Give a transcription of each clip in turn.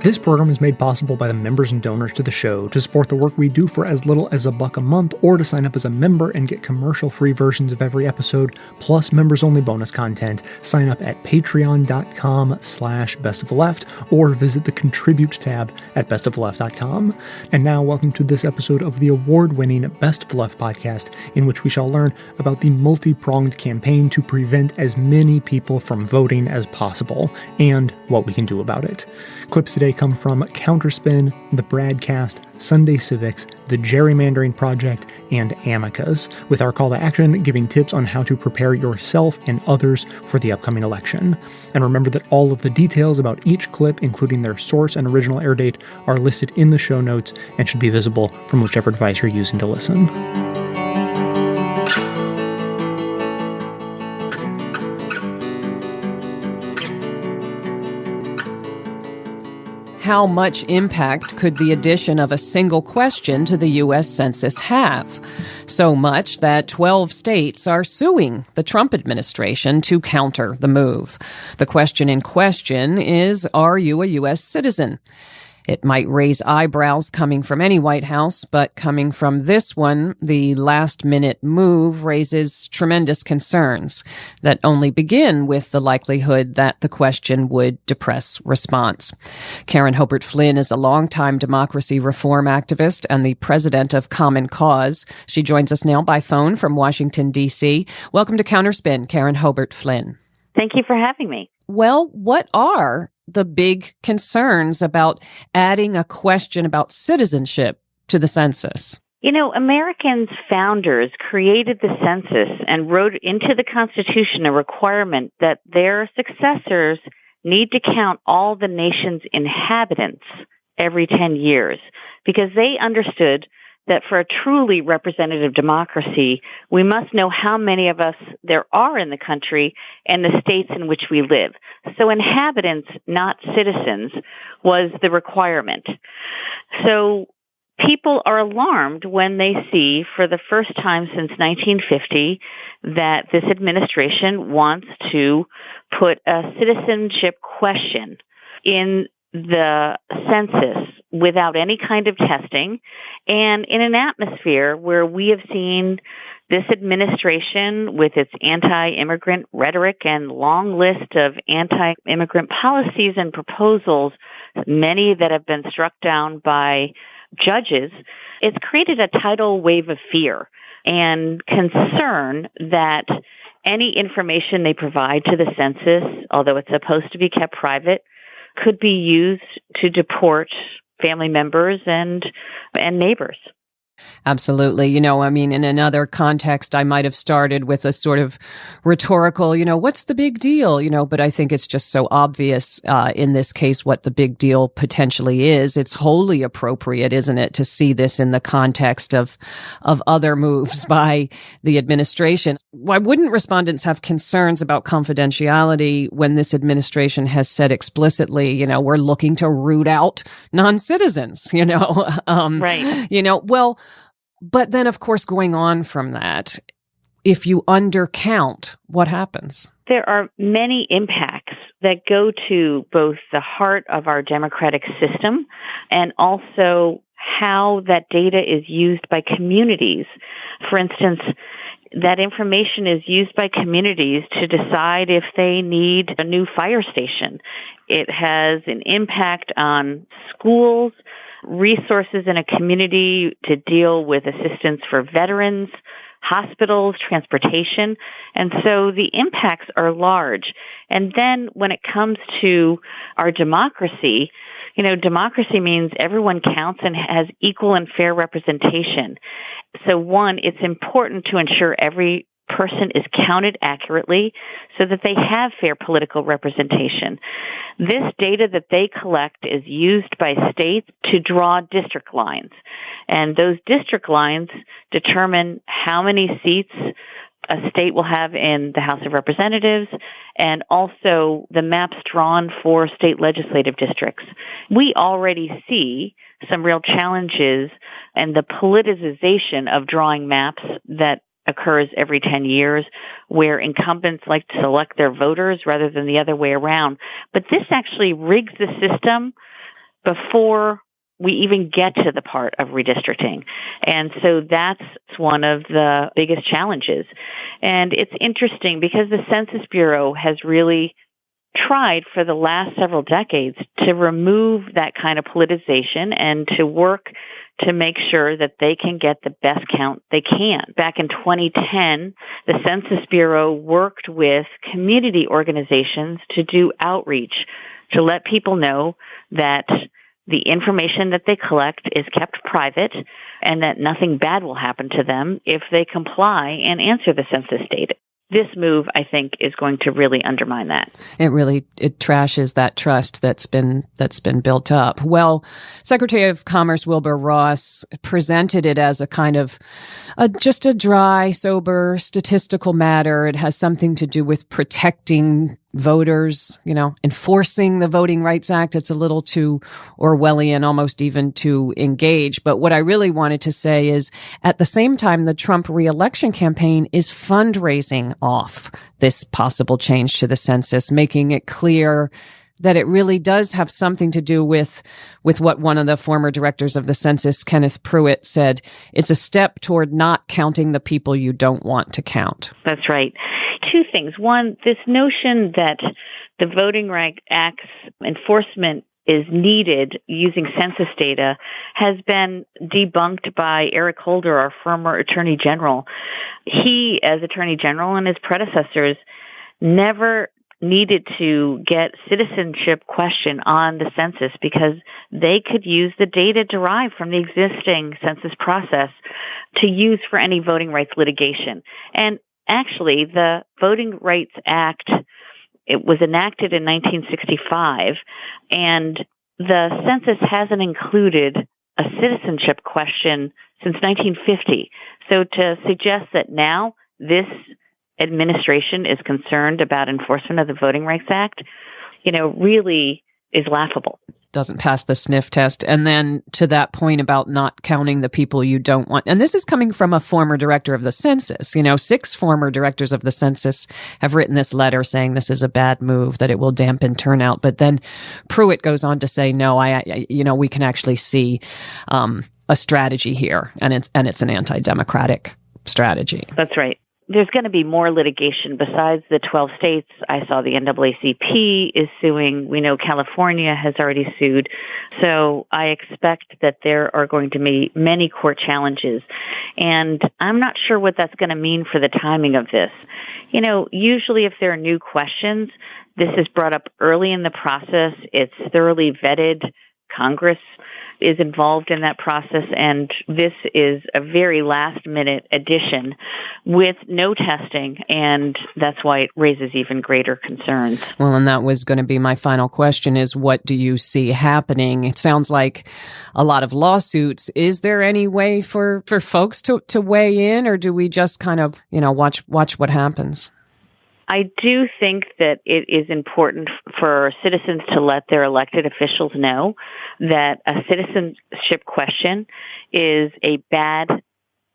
This program is made possible by the members and donors to the show. To support the work we do for as little as $1 a month, or to sign up as a member and get commercial-free versions of every episode, plus members-only bonus content, sign up at patreon.com/bestoftheleft, or visit the Contribute tab at bestoftheleft.com. And now, welcome to this episode of the award-winning Best of the Left podcast, in which we shall learn about the multi-pronged campaign to prevent as many people from voting as possible, and what we can do about it. Clips today come from CounterSpin, the Bradcast, Sunday Civics, the Gerrymandering Project, and Amicus, with our call to action giving tips on how to prepare yourself and others for the upcoming election. And remember that all of the details about each clip, including their source and original air date, are listed in the show notes and should be visible from whichever device you're using to listen. How much impact could the addition of a single question to the U.S. Census have? So much that 12 states are suing the Trump administration to counter the move. The question in question is, are you a U.S. citizen? It might raise eyebrows coming from any White House, but coming from this one, the last-minute move raises tremendous concerns that only begin with the likelihood that the question would depress response. Karen Hobert Flynn is a longtime democracy reform activist and the president of Common Cause. She joins us now by phone from Washington, D.C. Welcome to CounterSpin, Karen Hobert Flynn. Thank you for having me. Well, what are the big concerns about adding a question about citizenship to the census? You know, Americans' founders created the census and wrote into the Constitution a requirement that their successors need to count all the nation's inhabitants every 10 years, because they understood that for a truly representative democracy, we must know how many of us there are in the country and the states in which we live. So inhabitants, not citizens, was the requirement. So people are alarmed when they see for the first time since 1950 that this administration wants to put a citizenship question in the census without any kind of testing, and in an atmosphere where we have seen this administration with its anti-immigrant rhetoric and long list of anti-immigrant policies and proposals, many that have been struck down by judges, it's created a tidal wave of fear and concern that any information they provide to the census, although it's supposed to be kept private, could be used to deport family members and neighbors. Absolutely. You know, I mean, in another context, I might have started with a sort of rhetorical, what's the big deal? But I think it's just so obvious in this case what the big deal potentially is. It's wholly appropriate, isn't it, to see this in the context of other moves by the administration. Why wouldn't respondents have concerns about confidentiality when this administration has said explicitly, we're looking to root out non-citizens, Right. Well, but then, of course, going on from that, if you undercount, what happens? There are many impacts that go to both the heart of our democratic system and also how that data is used by communities. For instance, that information is used by communities to decide if they need a new fire station. It has an impact on schools, resources in a community to deal with assistance for veterans, hospitals, transportation. And so the impacts are large. And then when it comes to our democracy, democracy means everyone counts and has equal and fair representation. So one, it's important to ensure every person is counted accurately so that they have fair political representation. This data that they collect is used by states to draw district lines. And those district lines determine how many seats a state will have in the House of Representatives, and also the maps drawn for state legislative districts. We already see some real challenges and the politicization of drawing maps that occurs every 10 years, where incumbents like to select their voters rather than the other way around. But this actually rigs the system before we even get to the part of redistricting. And so that's one of the biggest challenges. And it's interesting because the Census Bureau has really tried for the last several decades to remove that kind of politicization and to work to make sure that they can get the best count they can. Back in 2010, the Census Bureau worked with community organizations to do outreach, to let people know that the information that they collect is kept private and that nothing bad will happen to them if they comply and answer the census data. This move, I think, is going to really undermine that. It trashes that trust that's been built up. Well, Secretary of Commerce Wilbur Ross presented it as a kind of just a dry, sober, statistical matter. It has something to do with protecting voters, enforcing the Voting Rights Act. It's a little too Orwellian, almost even to engage. But what I really wanted to say is, at the same time, the Trump reelection campaign is fundraising off this possible change to the census, making it clear that it really does have something to do with what one of the former directors of the census, Kenneth Pruitt, said. It's a step toward not counting the people you don't want to count. That's right. Two things. One, this notion that the Voting Rights Act's enforcement is needed using census data has been debunked by Eric Holder, our former Attorney General. He, as Attorney General, and his predecessors never needed to get citizenship question on the census because they could use the data derived from the existing census process to use for any voting rights litigation. And actually, the Voting Rights Act, it was enacted in 1965, and the census hasn't included a citizenship question since 1950. So to suggest that now this administration is concerned about enforcement of the Voting Rights Act, really is laughable. Doesn't pass the sniff test. And then to that point about not counting the people you don't want. And this is coming from a former director of the census. 6 former directors of the census have written this letter saying this is a bad move, that it will dampen turnout. But then Pruitt goes on to say, no, we can actually see a strategy here, and it's an anti-democratic strategy. That's right. There's going to be more litigation besides the 12 states. I saw the NAACP is suing. We know California has already sued. So I expect that there are going to be many court challenges. And I'm not sure what that's going to mean for the timing of this. Usually if there are new questions, this is brought up early in the process. It's thoroughly vetted. Congress is involved in that process, and this is a very last-minute addition with no testing, and that's why it raises even greater concerns. Well, and that was going to be my final question, is what do you see happening? It sounds like a lot of lawsuits. Is there any way for folks to weigh in, or do we just kind of, watch what happens? I do think that it is important for citizens to let their elected officials know that a citizenship question is a bad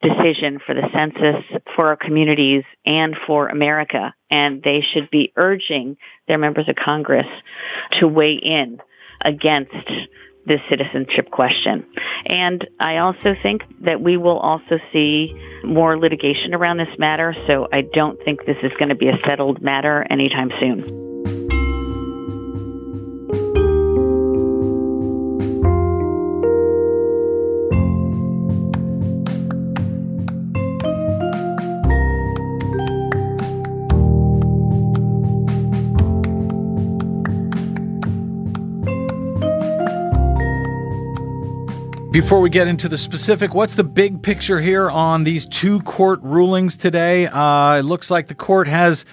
decision for the census, for our communities, and for America. And they should be urging their members of Congress to weigh in against this citizenship question. And I also think that we will also see more litigation around this matter, so I don't think this is going to be a settled matter anytime soon. Before we get into the specific, what's the big picture here on these 2 court rulings today? It looks like the court has,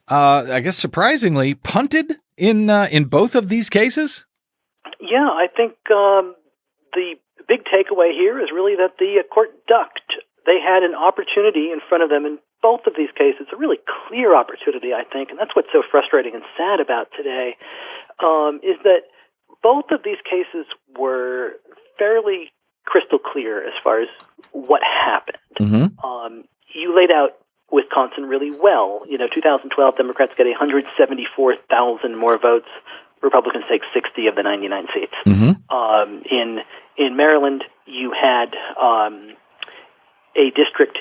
I guess surprisingly, punted in both of these cases? Yeah, I think the big takeaway here is really that the court ducked. They had an opportunity in front of them in both of these cases, a really clear opportunity, I think, and that's what's so frustrating and sad about today, is that both of these cases were fairly crystal clear as far as what happened. Mm-hmm. You laid out Wisconsin really well. 2012 Democrats get 174,000 more votes. Republicans take 60 of the 99 seats. In Maryland, you had a district,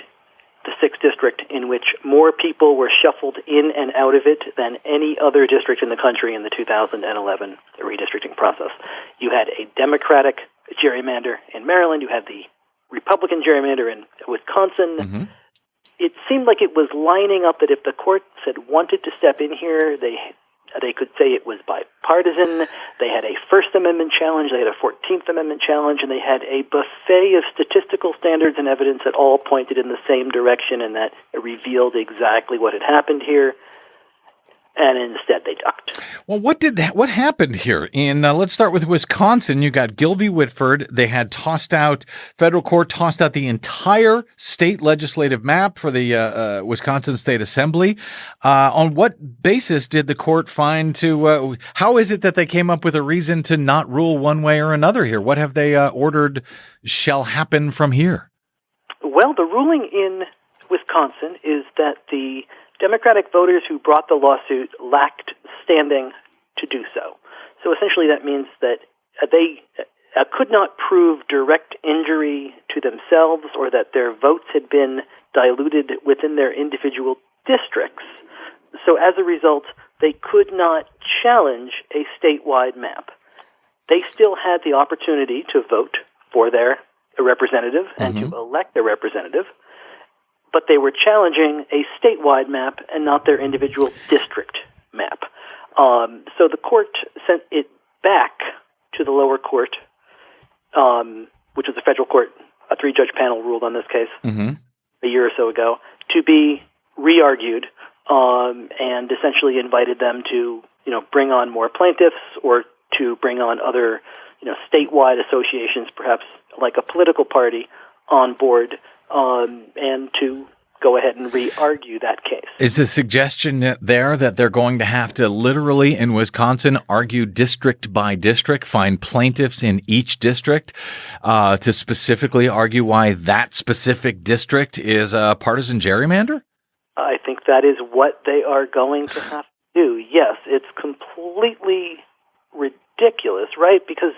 the 6th district, in which more people were shuffled in and out of it than any other district in the country in the 2011 redistricting process. You had a Democratic gerrymander in Maryland. You had the Republican gerrymander in Wisconsin. It seemed like it was lining up that if the courts had wanted to step in here, they could say it was bipartisan. They had a First Amendment challenge, they had a 14th Amendment challenge, and they had a buffet of statistical standards and evidence that all pointed in the same direction and that revealed exactly what had happened here. And instead, they ducked. Well, what happened here? Let's start with Wisconsin. You got Gilby Whitford. They had federal court tossed out the entire state legislative map for the Wisconsin State Assembly. On what basis did the court find how is it that they came up with a reason to not rule one way or another here? What have they ordered shall happen from here? Well, the ruling in Wisconsin is that the Democratic voters who brought the lawsuit lacked standing to do so. So essentially that means that they could not prove direct injury to themselves or that their votes had been diluted within their individual districts. So as a result, they could not challenge a statewide map. They still had the opportunity to vote for their representative and to elect a representative, but they were challenging a statewide map and not their individual district map. So the court sent it back to the lower court, which was a federal court. A 3-judge panel ruled on this case a year or so ago, to be re-argued, and essentially invited them to, bring on more plaintiffs or to bring on other, statewide associations, perhaps like a political party, on board, and to go ahead and re-argue that case. Is the suggestion that they're going to have to literally, in Wisconsin, argue district by district, find plaintiffs in each district to specifically argue why that specific district is a partisan gerrymander? I think that is what they are going to have to do. Yes, it's completely ridiculous, right? Because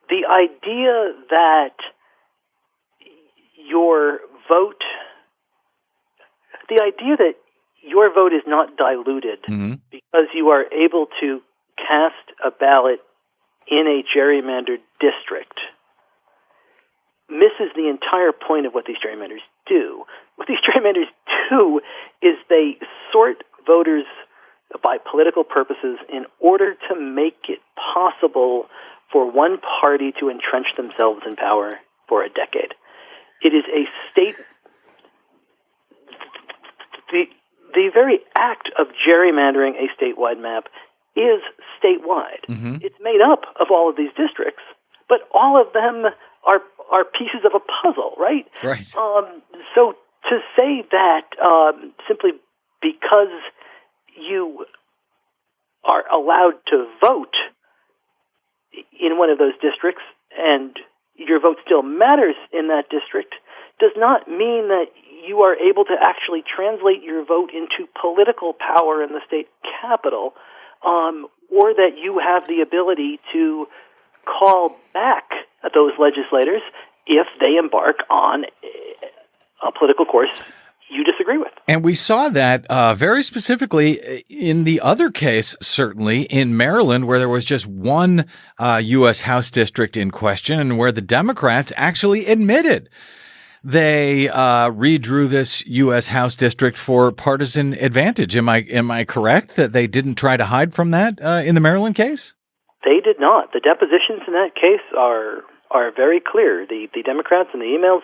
the idea that your vote is not diluted because you are able to cast a ballot in a gerrymandered district misses the entire point of what these gerrymanders do. What these gerrymanders do is they sort voters by political purposes in order to make it possible for one party to entrench themselves in power for a decade. It is a state. The very act of gerrymandering a statewide map is statewide. It's made up of all of these districts, but all of them are pieces of a puzzle, right? Right. So to say that simply because you are allowed to vote in one of those districts and your vote still matters in that district does not mean that you are able to actually translate your vote into political power in the state capitol, or that you have the ability to call back those legislators if they embark on a political course you disagree with. And we saw that very specifically in the other case, certainly in Maryland, where there was just one U.S. House district in question and where the Democrats actually admitted they redrew this U.S. House district for partisan advantage. Am I correct that they didn't try to hide from that in the Maryland case? They did not. The depositions in that case are very clear. The Democrats in the emails,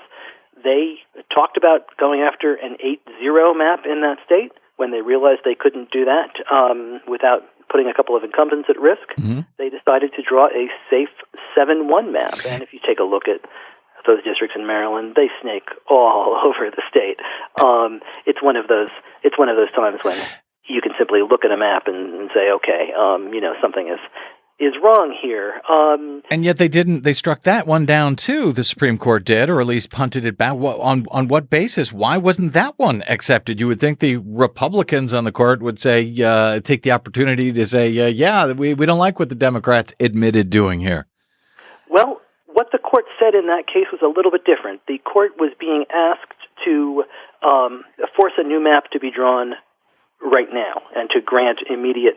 they talked about going after an 8-0 map in that state when they realized they couldn't do that without putting a couple of incumbents at risk. They decided to draw a safe 7-1 map. And if you take a look at those districts in Maryland, they snake all over the state. It's one of those times when you can simply look at a map and say, okay, something is is wrong here. And yet they struck that one down too, the Supreme Court did, or at least punted it back. On what basis? Why wasn't that one accepted? You would think the Republicans on the court would say, take the opportunity to say, we don't like what the Democrats admitted doing here. Well, what the court said in that case was a little bit different. The court was being asked to force a new map to be drawn right now and to grant immediate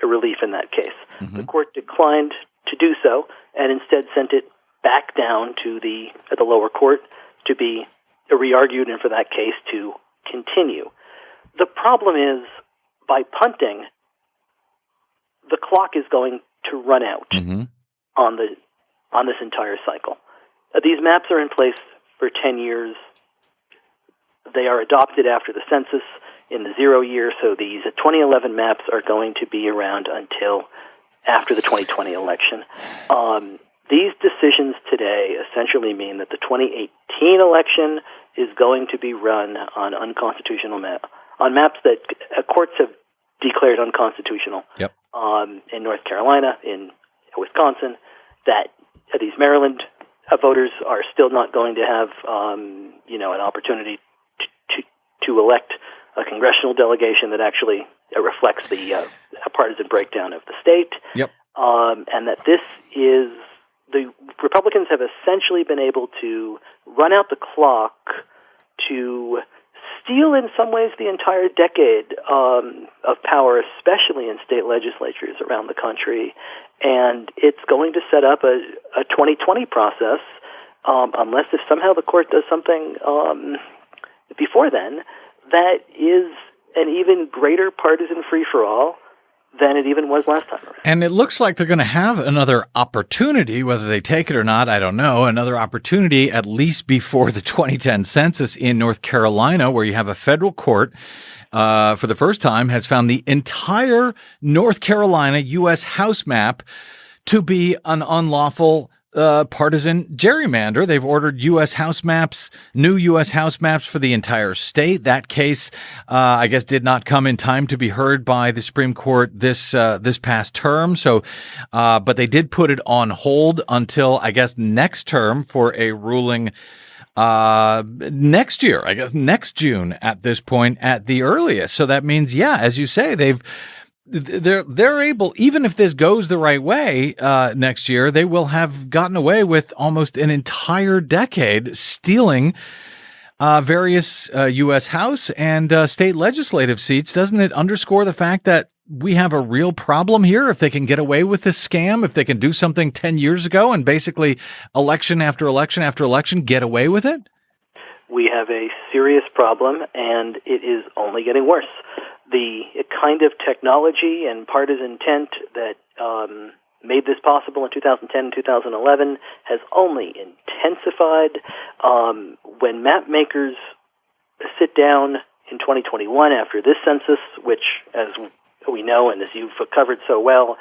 relief in that case. Mm-hmm. The court declined to do so and instead sent it back down to the lower court to be re-argued and for that case to continue. The problem is, by punting, the clock is going to run out on this entire cycle. These maps are in place for 10 years. They are adopted after the census in the 0 year, so these 2011 maps are going to be around until after the 2020 election. These decisions today essentially mean that the 2018 election is going to be run on unconstitutional on maps that courts have declared unconstitutional. Yep. In North Carolina, in Wisconsin, that these Maryland voters are still not going to have an opportunity to elect a congressional delegation that actually reflects the partisan breakdown of the state. Yep. And that the Republicans have essentially been able to run out the clock to steal in some ways the entire decade of power, especially in state legislatures around the country. And it's going to set up a 2020 process, unless if somehow the court does something before then, that is an even greater partisan free-for-all than it even was last time around. And it looks like they're going to have another opportunity, whether they take it or not, I don't know, another opportunity at least before the 2010 census in North Carolina, where you have a federal court for the first time has found the entire North Carolina U.S. House map to be an unlawful partisan gerrymander. They've ordered U.S. House maps, new U.S. House maps for the entire state. That case, I guess, did not come in time to be heard by the Supreme Court this past term. So, but they did put it on hold until, I guess, next term for a ruling next year. I guess next June at this point at the earliest. So that means, as you say, they're able, even if this goes the right way next year, they will have gotten away with almost an entire decade stealing various U.S. House and state legislative seats. Doesn't it underscore the fact that we have a real problem here? If they can get away with this scam, if they can do something 10 years ago and basically election after election after election get away with it? We have a serious problem, and it is only getting worse. The kind of technology and partisan intent that made this possible in 2010 and 2011 has only intensified. When map makers sit down in 2021 after this census, which, as we know and as you've covered so well,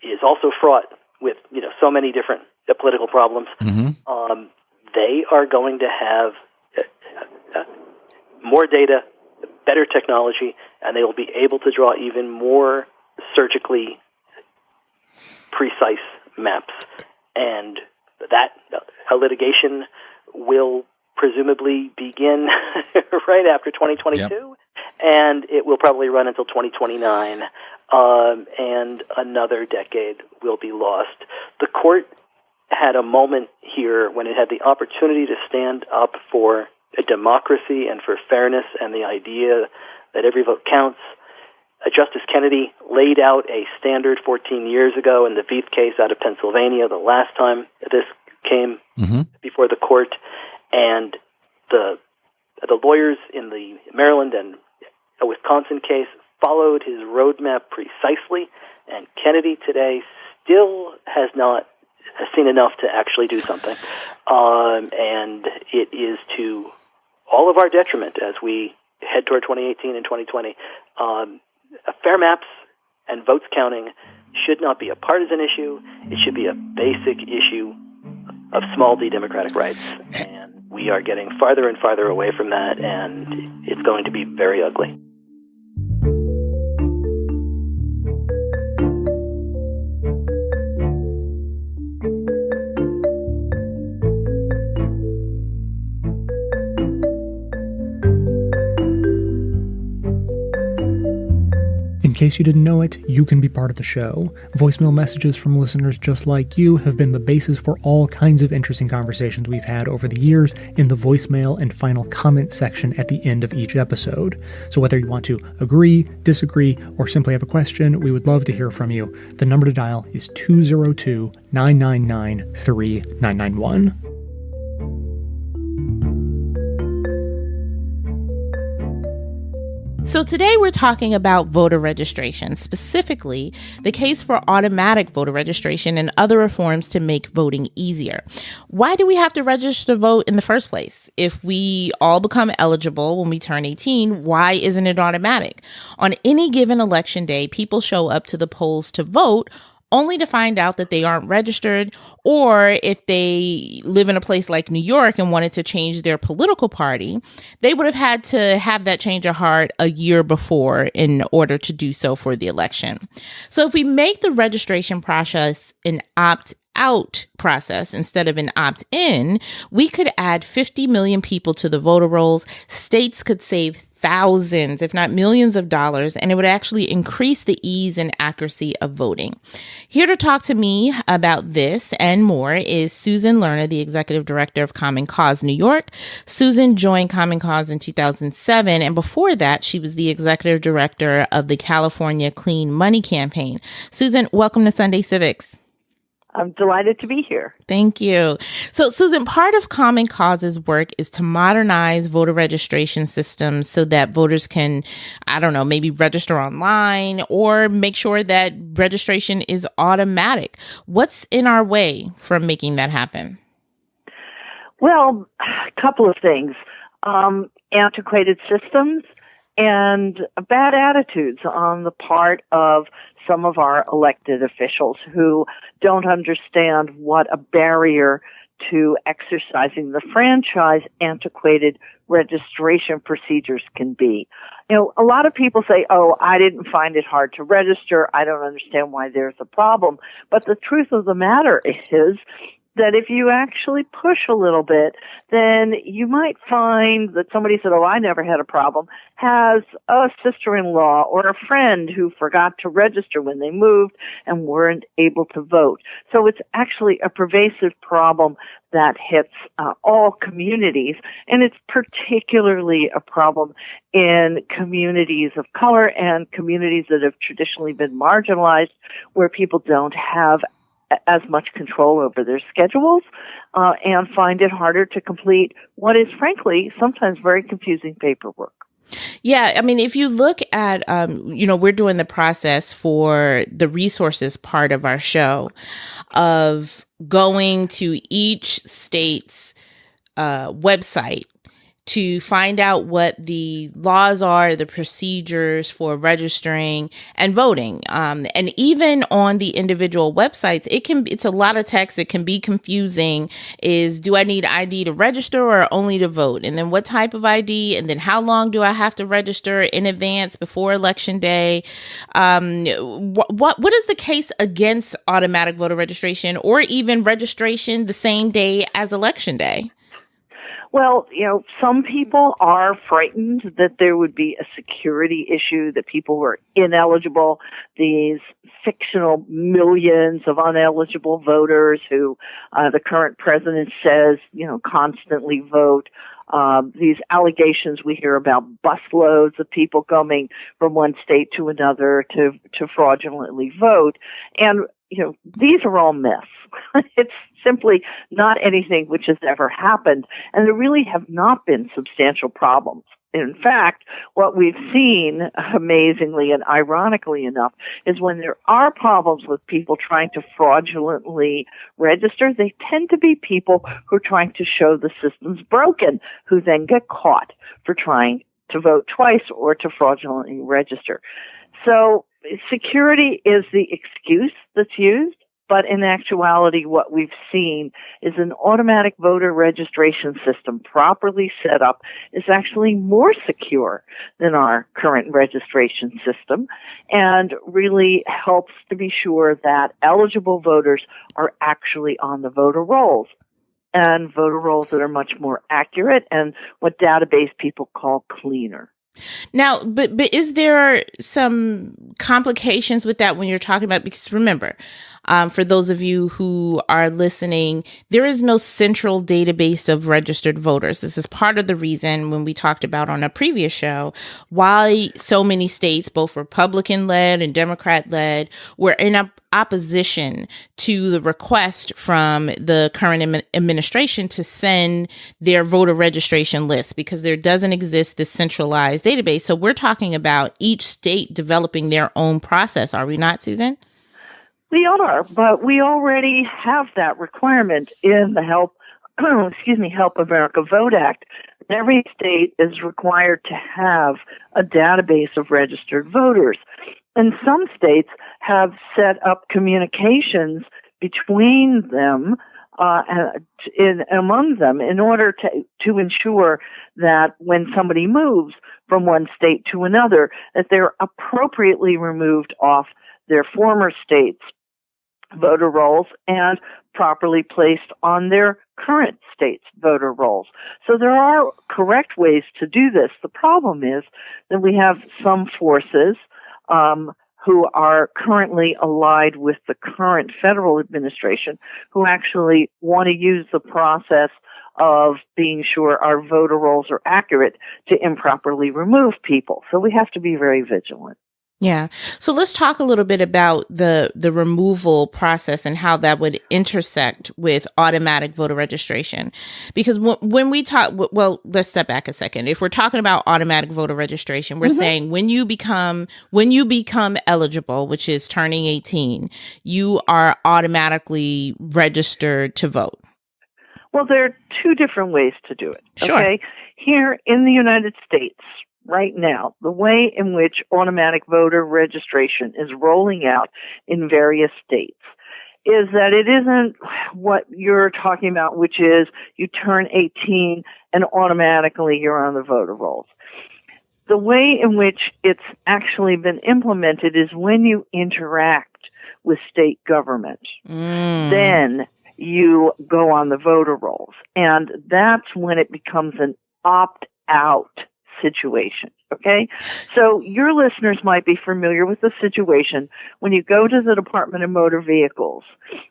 is also fraught with so many different political problems, they are going to have more data, better technology, and they will be able to draw even more surgically precise maps. And that litigation will presumably begin right after 2022, and it will probably run until 2029, and another decade will be lost. The court had a moment here when it had the opportunity to stand up for a democracy and for fairness and the idea that every vote counts. Justice Kennedy laid out a standard 14 years ago in the Veith case out of Pennsylvania, the last time this came before the court, and the lawyers in the Maryland and Wisconsin case followed his roadmap precisely, and Kennedy today still has not seen enough to actually do something. And it is to all of our detriment as we head toward 2018 and 2020. Fair maps and votes counting should not be a partisan issue. It should be a basic issue of small d democratic rights. And we are getting farther and farther away from that, and it's going to be very ugly. case you didn't know it, you can be part of the show. Voicemail messages from listeners just like you have been the basis for all kinds of interesting conversations we've had over the years in the voicemail and final comment section at the end of each episode. So whether you want to agree, disagree, or simply have a question, we would love to hear from you. The number to dial is 202-999-3991. So today we're talking about voter registration, specifically the case for automatic voter registration and other reforms to make voting easier. Why do we have to register to vote in the first place? If we all become eligible when we turn 18, why isn't it automatic? On any given election day, people show up to the polls to vote only to find out that they aren't registered, or if they live in a place like New York and wanted to change their political party, they would have had to have that change of heart a year before in order to do so for the election. So if we make the registration process an opt-out process instead of an opt-in, we could add 50 million people to the voter rolls. States could save thousands, if not millions of dollars, and it would actually increase the ease and accuracy of voting. Here to talk to me about this and more is Susan Lerner, the Executive Director of Common Cause New York. Susan joined Common Cause in 2007, and before that, she was the Executive Director of the California Clean Money Campaign. Susan, welcome to Sunday Civics. I'm delighted to be here. Thank you. So, Susan, part of Common Cause's work is to modernize voter registration systems so that voters can, maybe register online or make sure that registration is automatic. What's in our way from making that happen? Well, a couple of things. Antiquated systems and bad attitudes on the part of some of our elected officials who don't understand what a barrier to exercising the franchise antiquated registration procedures can be. You know, a lot of people say, oh, I didn't find it hard to register. I don't understand why there's a problem. But the truth of the matter is that if you actually push a little bit, then you might find that somebody said, oh, I never had a problem, has a sister-in-law or a friend who forgot to register when they moved and weren't able to vote. So it's actually a pervasive problem that hits all communities, and it's particularly a problem in communities of color and communities that have traditionally been marginalized, where people don't have as much control over their schedules and find it harder to complete what is, frankly, sometimes very confusing paperwork. Yeah, I mean, if you look at, we're doing the process for the resources part of our show of going to each state's website to find out what the laws are, the procedures for registering and voting. And even on the individual websites, it's a lot of text. It can be confusing. Do I need ID to register or only to vote? And then what type of ID? And then how long do I have to register in advance before Election Day? What is the case against automatic voter registration or even registration the same day as Election Day? Well, some people are frightened that there would be a security issue, that people who are ineligible, these fictional millions of uneligible voters who the current president says, constantly vote. These allegations we hear about busloads of people coming from one state to another to fraudulently vote. And, these are all myths. It's simply not anything which has ever happened. And there really have not been substantial problems. In fact, what we've seen, amazingly and ironically enough, is when there are problems with people trying to fraudulently register, they tend to be people who are trying to show the system's broken, who then get caught for trying to vote twice or to fraudulently register. So security is the excuse that's used. But in actuality, what we've seen is an automatic voter registration system properly set up is actually more secure than our current registration system and really helps to be sure that eligible voters are actually on the voter rolls, and voter rolls that are much more accurate and what database people call cleaner. Now, but is there some complications with that when you're talking about, because remember, for those of you who are listening, there is no central database of registered voters. This is part of the reason, when we talked about on a previous show, why so many states, both Republican-led and Democrat-led, were in opposition to the request from the current administration to send their voter registration list, because there doesn't exist this centralized database. So we're talking about each state developing their own process, are we not, Susan? We are, but we already have that requirement in the Help America Vote Act. Every state is required to have a database of registered voters. And some states have set up communications between them, among them, in order to ensure that when somebody moves from one state to another, that they're appropriately removed off their former state's voter rolls and properly placed on their current state's voter rolls. So there are correct ways to do this. The problem is that we have some forces who are currently allied with the current federal administration who actually want to use the process of being sure our voter rolls are accurate to improperly remove people. So we have to be very vigilant. Yeah. So let's talk a little bit about the removal process and how that would intersect with automatic voter registration. Because when we talk, well, let's step back a second. If we're talking about automatic voter registration, we're saying when you become eligible, which is turning 18, you are automatically registered to vote. Well, there are two different ways to do it. Sure. Okay. Here in the United States, right now, the way in which automatic voter registration is rolling out in various states is that it isn't what you're talking about, which is you turn 18 and automatically you're on the voter rolls. The way in which it's actually been implemented is when you interact with state government, then you go on the voter rolls. And that's when it becomes an opt-out situation. Okay? So your listeners might be familiar with the situation when you go to the Department of Motor Vehicles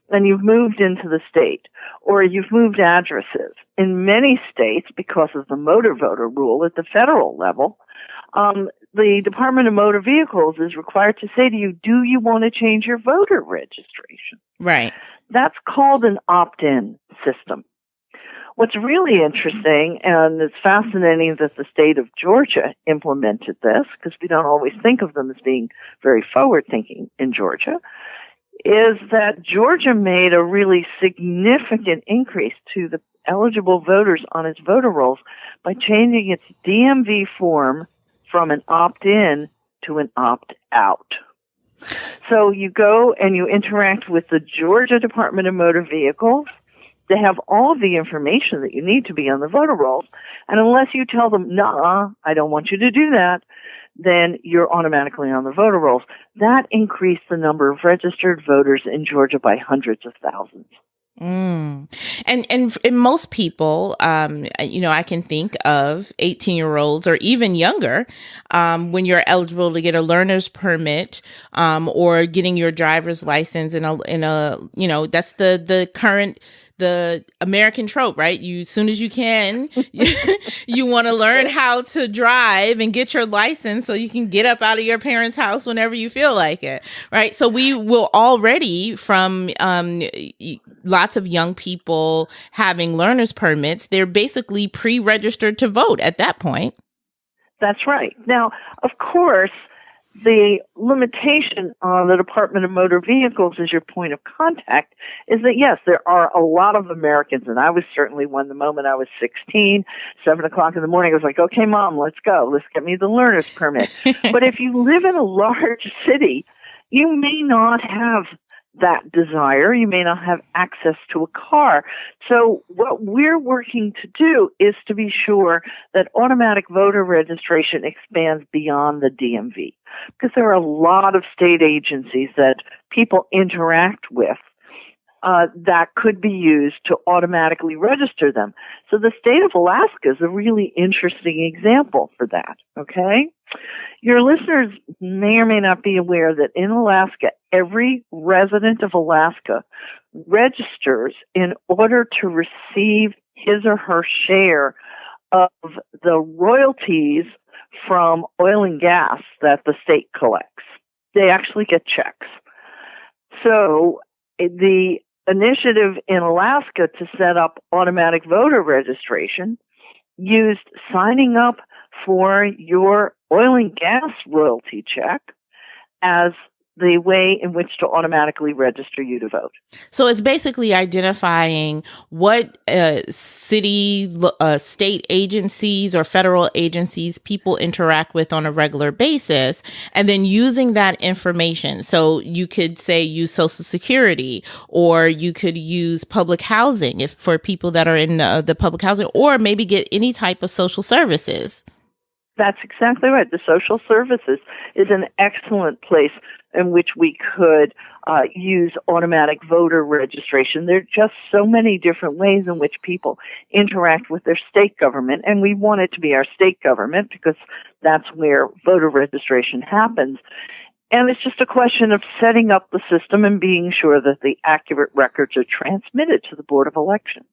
and you've moved into the state or you've moved addresses. In many states, because of the motor voter rule at the federal level, the Department of Motor Vehicles is required to say to you, do you want to change your voter registration? Right. That's called an opt-in system. What's really interesting, and it's fascinating that the state of Georgia implemented this, because we don't always think of them as being very forward-thinking in Georgia, is that Georgia made a really significant increase to the eligible voters on its voter rolls by changing its DMV form from an opt-in to an opt-out. So you go and you interact with the Georgia Department of Motor Vehicles. They have all of the information that you need to be on the voter rolls. And unless you tell them, nah, I don't want you to do that, then you're automatically on the voter rolls. That increased the number of registered voters in Georgia by hundreds of thousands. And most people, I can think of 18-year-olds or even younger, when you're eligible to get a learner's permit, or getting your driver's license in a that's the current, the American trope, right? As soon as you can, you want to learn how to drive and get your license so you can get up out of your parents' house whenever you feel like it, right? So we will already, from lots of young people having learner's permits, they're basically pre-registered to vote at that point. That's right. Now, of course, the limitation on the Department of Motor Vehicles as your point of contact is that, yes, there are a lot of Americans, and I was certainly one the moment I was 16, 7 o'clock in the morning, I was like, okay, Mom, let's go. Let's get me the learner's permit. But if you live in a large city, you may not have that desire. You may not have access to a car. So what we're working to do is to be sure that automatic voter registration expands beyond the DMV, because there are a lot of state agencies that people interact with that could be used to automatically register them. So the state of Alaska is a really interesting example for that, okay? Your listeners may or may not be aware that in Alaska, every resident of Alaska registers in order to receive his or her share of the royalties from oil and gas that the state collects. They actually get checks. So the initiative in Alaska to set up automatic voter registration used signing up for your oil and gas royalty check as the way in which to automatically register you to vote. So it's basically identifying what city, state agencies or federal agencies people interact with on a regular basis, and then using that information. So you could say use Social Security, or you could use public housing if for people that are in the public housing, or maybe get any type of social services. That's exactly right. The social services is an excellent place in which we could use automatic voter registration. There are just so many different ways in which people interact with their state government, and we want it to be our state government because that's where voter registration happens. And it's just a question of setting up the system and being sure that the accurate records are transmitted to the Board of Elections.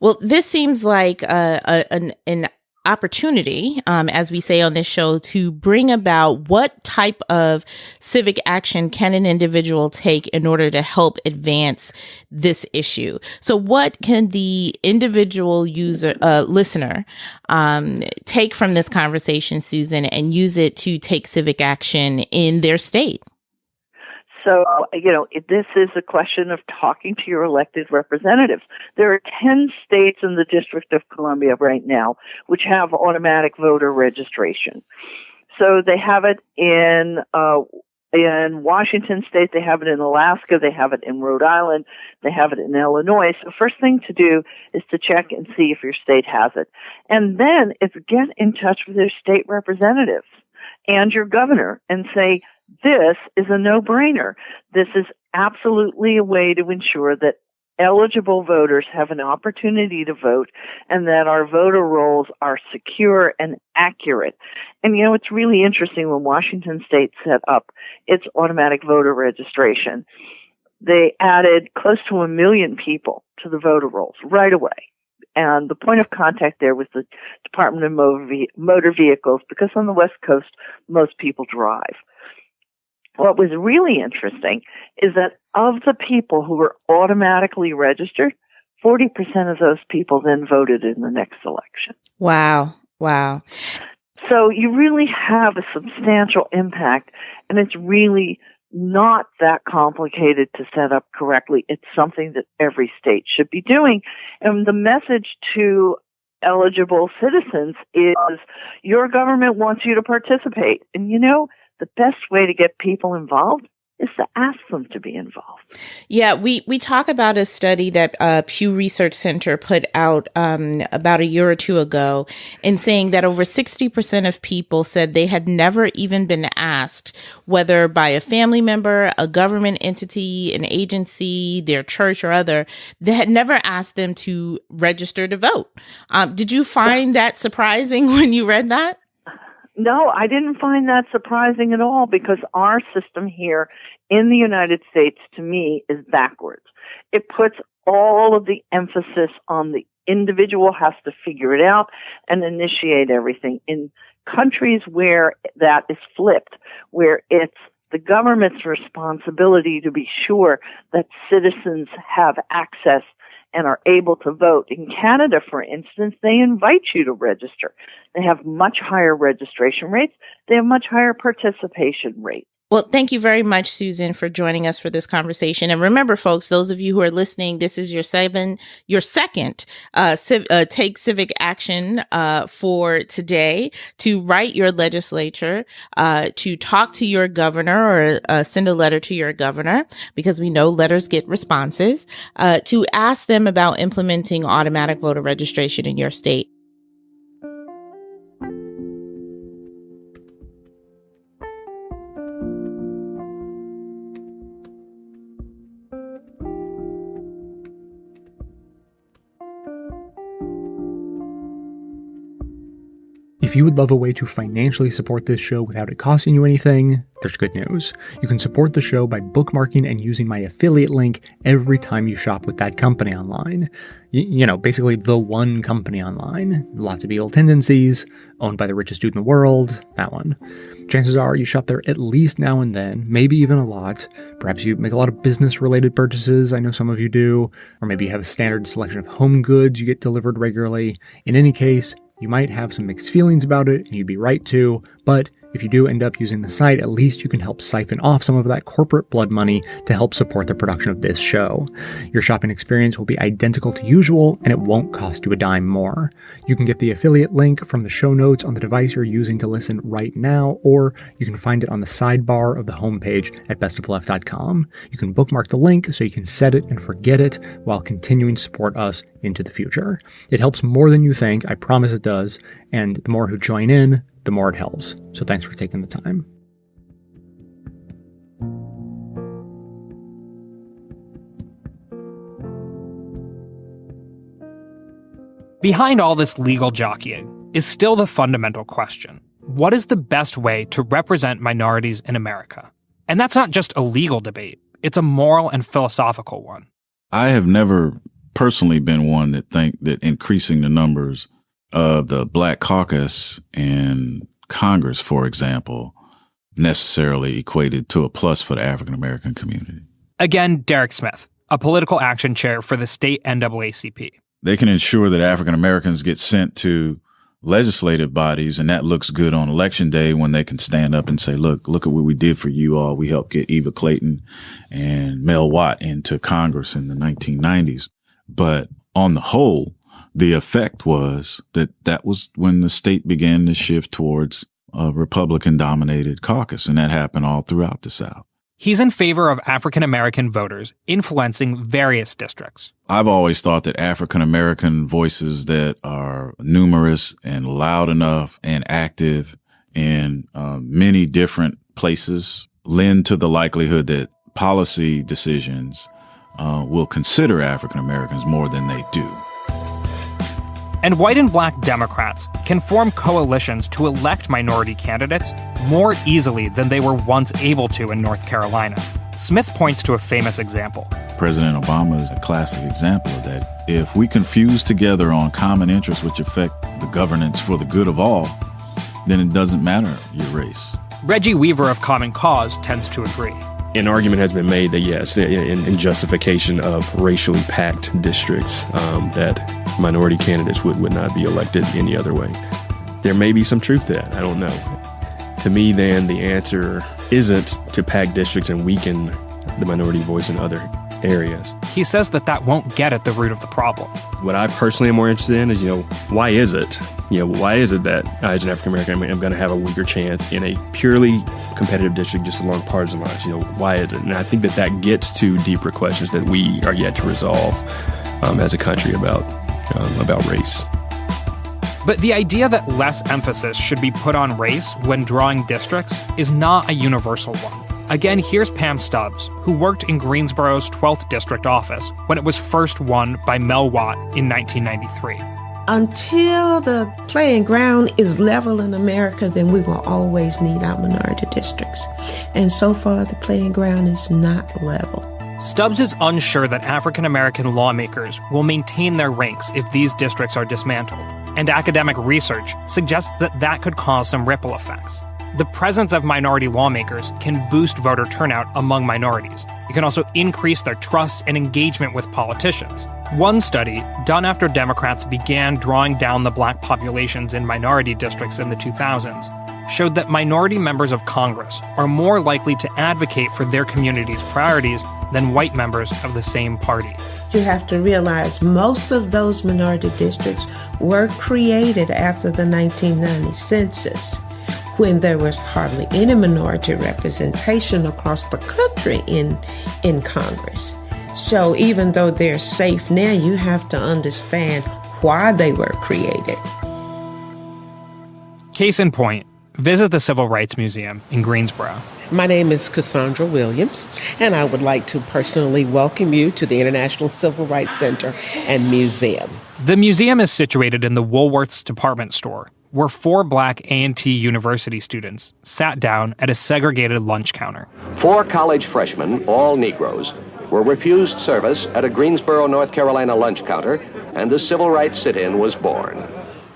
Well, this seems like an opportunity, as we say on this show, to bring about what type of civic action can an individual take in order to help advance this issue. So what can the individual user, listener, take from this conversation, Susan, and use it to take civic action in their state? So, this is a question of talking to your elected representatives. There are 10 states in the District of Columbia right now which have automatic voter registration. So they have it in Washington State, they have it in Alaska, they have it in Rhode Island, they have it in Illinois. So first thing to do is to check and see if your state has it. And then it's get in touch with your state representatives and your governor and say, this is a no-brainer. This is absolutely a way to ensure that eligible voters have an opportunity to vote and that our voter rolls are secure and accurate. And, it's really interesting when Washington State set up its automatic voter registration. They added close to 1 million people to the voter rolls right away. And the point of contact there was the Department of Motor Vehicles, because on the West Coast, most people drive. What was really interesting is that of the people who were automatically registered, 40% of those people then voted in the next election. Wow. So you really have a substantial impact, and it's really not that complicated to set up correctly. It's something that every state should be doing. And the message to eligible citizens is your government wants you to participate. And the best way to get people involved is to ask them to be involved. Yeah, we talk about a study that Pew Research Center put out about a year or two ago, in saying that over 60% of people said they had never even been asked, whether by a family member, a government entity, an agency, their church or other, they had never asked them to register to vote. Did you find that surprising when you read that? No, I didn't find that surprising at all, because our system here in the United States, to me, is backwards. It puts all of the emphasis on the individual has to figure it out and initiate everything. In countries where that is flipped, where it's the government's responsibility to be sure that citizens have access and are able to vote. In Canada, for instance, they invite you to register. They have much higher registration rates. They have much higher participation rates. Well, thank you very much, Susan, for joining us for this conversation. And remember, folks, those of you who are listening, this is your second Take Civic Action for today, to write your legislature, to talk to your governor or send a letter to your governor, because we know letters get responses, to ask them about implementing automatic voter registration in your state. If you would love a way to financially support this show without it costing you anything, there's good news. You can support the show by bookmarking and using my affiliate link every time you shop with that company online. You know, basically the one company online. Lots of evil tendencies, owned by the richest dude in the world, that one. Chances are you shop there at least now and then, maybe even a lot. Perhaps you make a lot of business-related purchases, I know some of you do, or maybe you have a standard selection of home goods you get delivered regularly. In any case, you might have some mixed feelings about it, and you'd be right to, but if you do end up using the site, at least you can help siphon off some of that corporate blood money to help support the production of this show. Your shopping experience will be identical to usual, and it won't cost you a dime more. You can get the affiliate link from the show notes on the device you're using to listen right now, or you can find it on the sidebar of the homepage at bestofleft.com. You can bookmark the link so you can set it and forget it while continuing to support us into the future. It helps more than you think, I promise it does, and the more who join in, the more it helps. So thanks for taking the time. Behind all this legal jockeying is still the fundamental question. What is the best way to represent minorities in America? And that's not just a legal debate. It's a moral and philosophical one. I have never personally been one that think that increasing the numbers of the Black caucus in Congress, for example, necessarily equated to a plus for the African American community. Again, Derek Smith, a political action chair for the state NAACP. They can ensure that African Americans get sent to legislative bodies, and that looks good on election day when they can stand up and say, look at what we did for you all. We helped get Eva Clayton and Mel Watt into Congress in the 1990s. But on the whole, the effect was that was when the state began to shift towards a Republican-dominated caucus, and that happened all throughout the South. He's in favor of African-American voters influencing various districts. I've always thought that African-American voices that are numerous and loud enough and active in many different places lend to the likelihood that policy decisions will consider African-Americans more than they do. And white and black Democrats can form coalitions to elect minority candidates more easily than they were once able to in North Carolina. Smith points to a famous example. President Obama is a classic example of that. If we can fuse together on common interests which affect the governance for the good of all, then it doesn't matter your race. Reggie Weaver of Common Cause tends to agree. An argument has been made that, yes, in justification of racially packed districts, that minority candidates would not be elected any other way. There may be some truth to that. I don't know. To me, then, the answer isn't to pack districts and weaken the minority voice in other areas. He says that won't get at the root of the problem. What I personally am more interested in is, why is it that I, as an African American, am going to have a weaker chance in a purely competitive district just along partisan lines? Why is it? And I think that gets to deeper questions that we are yet to resolve as a country about race. But the idea that less emphasis should be put on race when drawing districts is not a universal one. Again, here's Pam Stubbs, who worked in Greensboro's 12th District office when it was first won by Mel Watt in 1993. Until the playing ground is level in America, then we will always need our minority districts. And so far, the playing ground is not level. Stubbs is unsure that African-American lawmakers will maintain their ranks if these districts are dismantled, and academic research suggests that could cause some ripple effects. The presence of minority lawmakers can boost voter turnout among minorities. It can also increase their trust and engagement with politicians. One study, done after Democrats began drawing down the black populations in minority districts in the 2000s, showed that minority members of Congress are more likely to advocate for their community's priorities than white members of the same party. You have to realize most of those minority districts were created after the 1990 census, when there was hardly any minority representation across the country in Congress. So even though they're safe now, you have to understand why they were created. Case in point, visit the Civil Rights Museum in Greensboro. My name is Cassandra Williams, and I would like to personally welcome you to the International Civil Rights Center and Museum. The museum is situated in the Woolworth's department store, where 4 black A&T University students sat down at a segregated lunch counter. 4 college freshmen, all Negroes, were refused service at a Greensboro, North Carolina lunch counter, and the civil rights sit-in was born.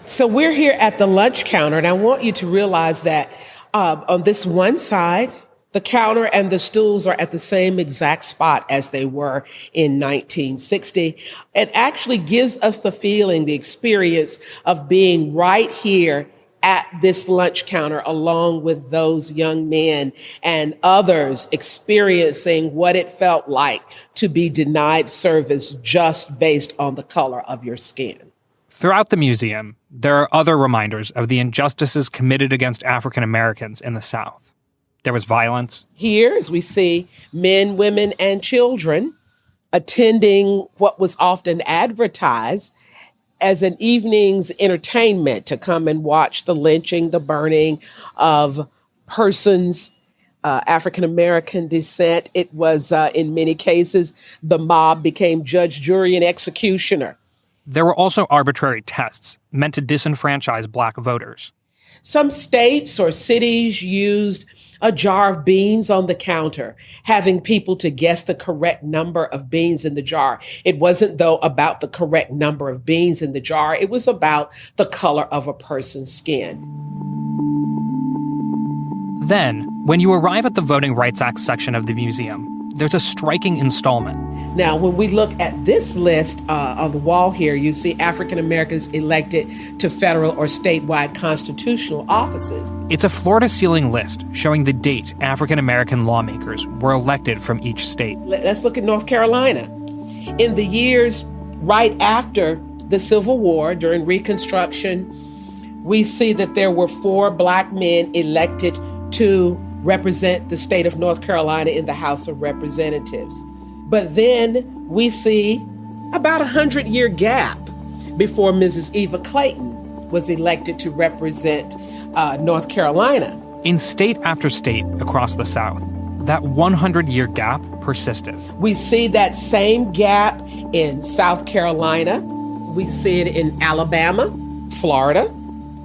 So we're here at the lunch counter, and I want you to realize that on this one side, the counter and the stools are at the same exact spot as they were in 1960. It actually gives us the feeling, the experience of being right here at this lunch counter along with those young men and others experiencing what it felt like to be denied service just based on the color of your skin. Throughout the museum, there are other reminders of the injustices committed against African Americans in the South. There was violence. Here, as we see men, women, and children attending what was often advertised as an evening's entertainment to come and watch the lynching, the burning of persons, African-American descent. It was, in many cases, the mob became judge, jury, and executioner. There were also arbitrary tests meant to disenfranchise black voters. Some states or cities used a jar of beans on the counter, having people to guess the correct number of beans in the jar. It wasn't, though, about the correct number of beans in the jar. It was about the color of a person's skin. Then, when you arrive at the Voting Rights Act section of the museum, there's a striking installment. Now, when we look at this list on the wall here, you see African Americans elected to federal or statewide constitutional offices. It's a floor-to-ceiling list showing the date African American lawmakers were elected from each state. Let's look at North Carolina. In the years right after the Civil War, during Reconstruction, we see that there were 4 black men elected to represent the state of North Carolina in the House of Representatives. But then we see about a 100-year gap before Mrs. Eva Clayton was elected to represent North Carolina. In state after state across the South, that 100-year gap persisted. We see that same gap in South Carolina. We see it in Alabama, Florida.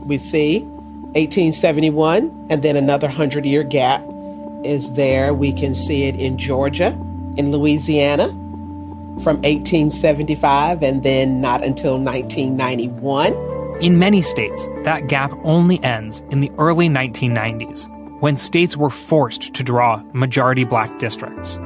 We see 1871, and then another 100-year gap is there. We can see it in Georgia, in Louisiana, from 1875, and then not until 1991. In many states, that gap only ends in the early 1990s, when states were forced to draw majority black districts.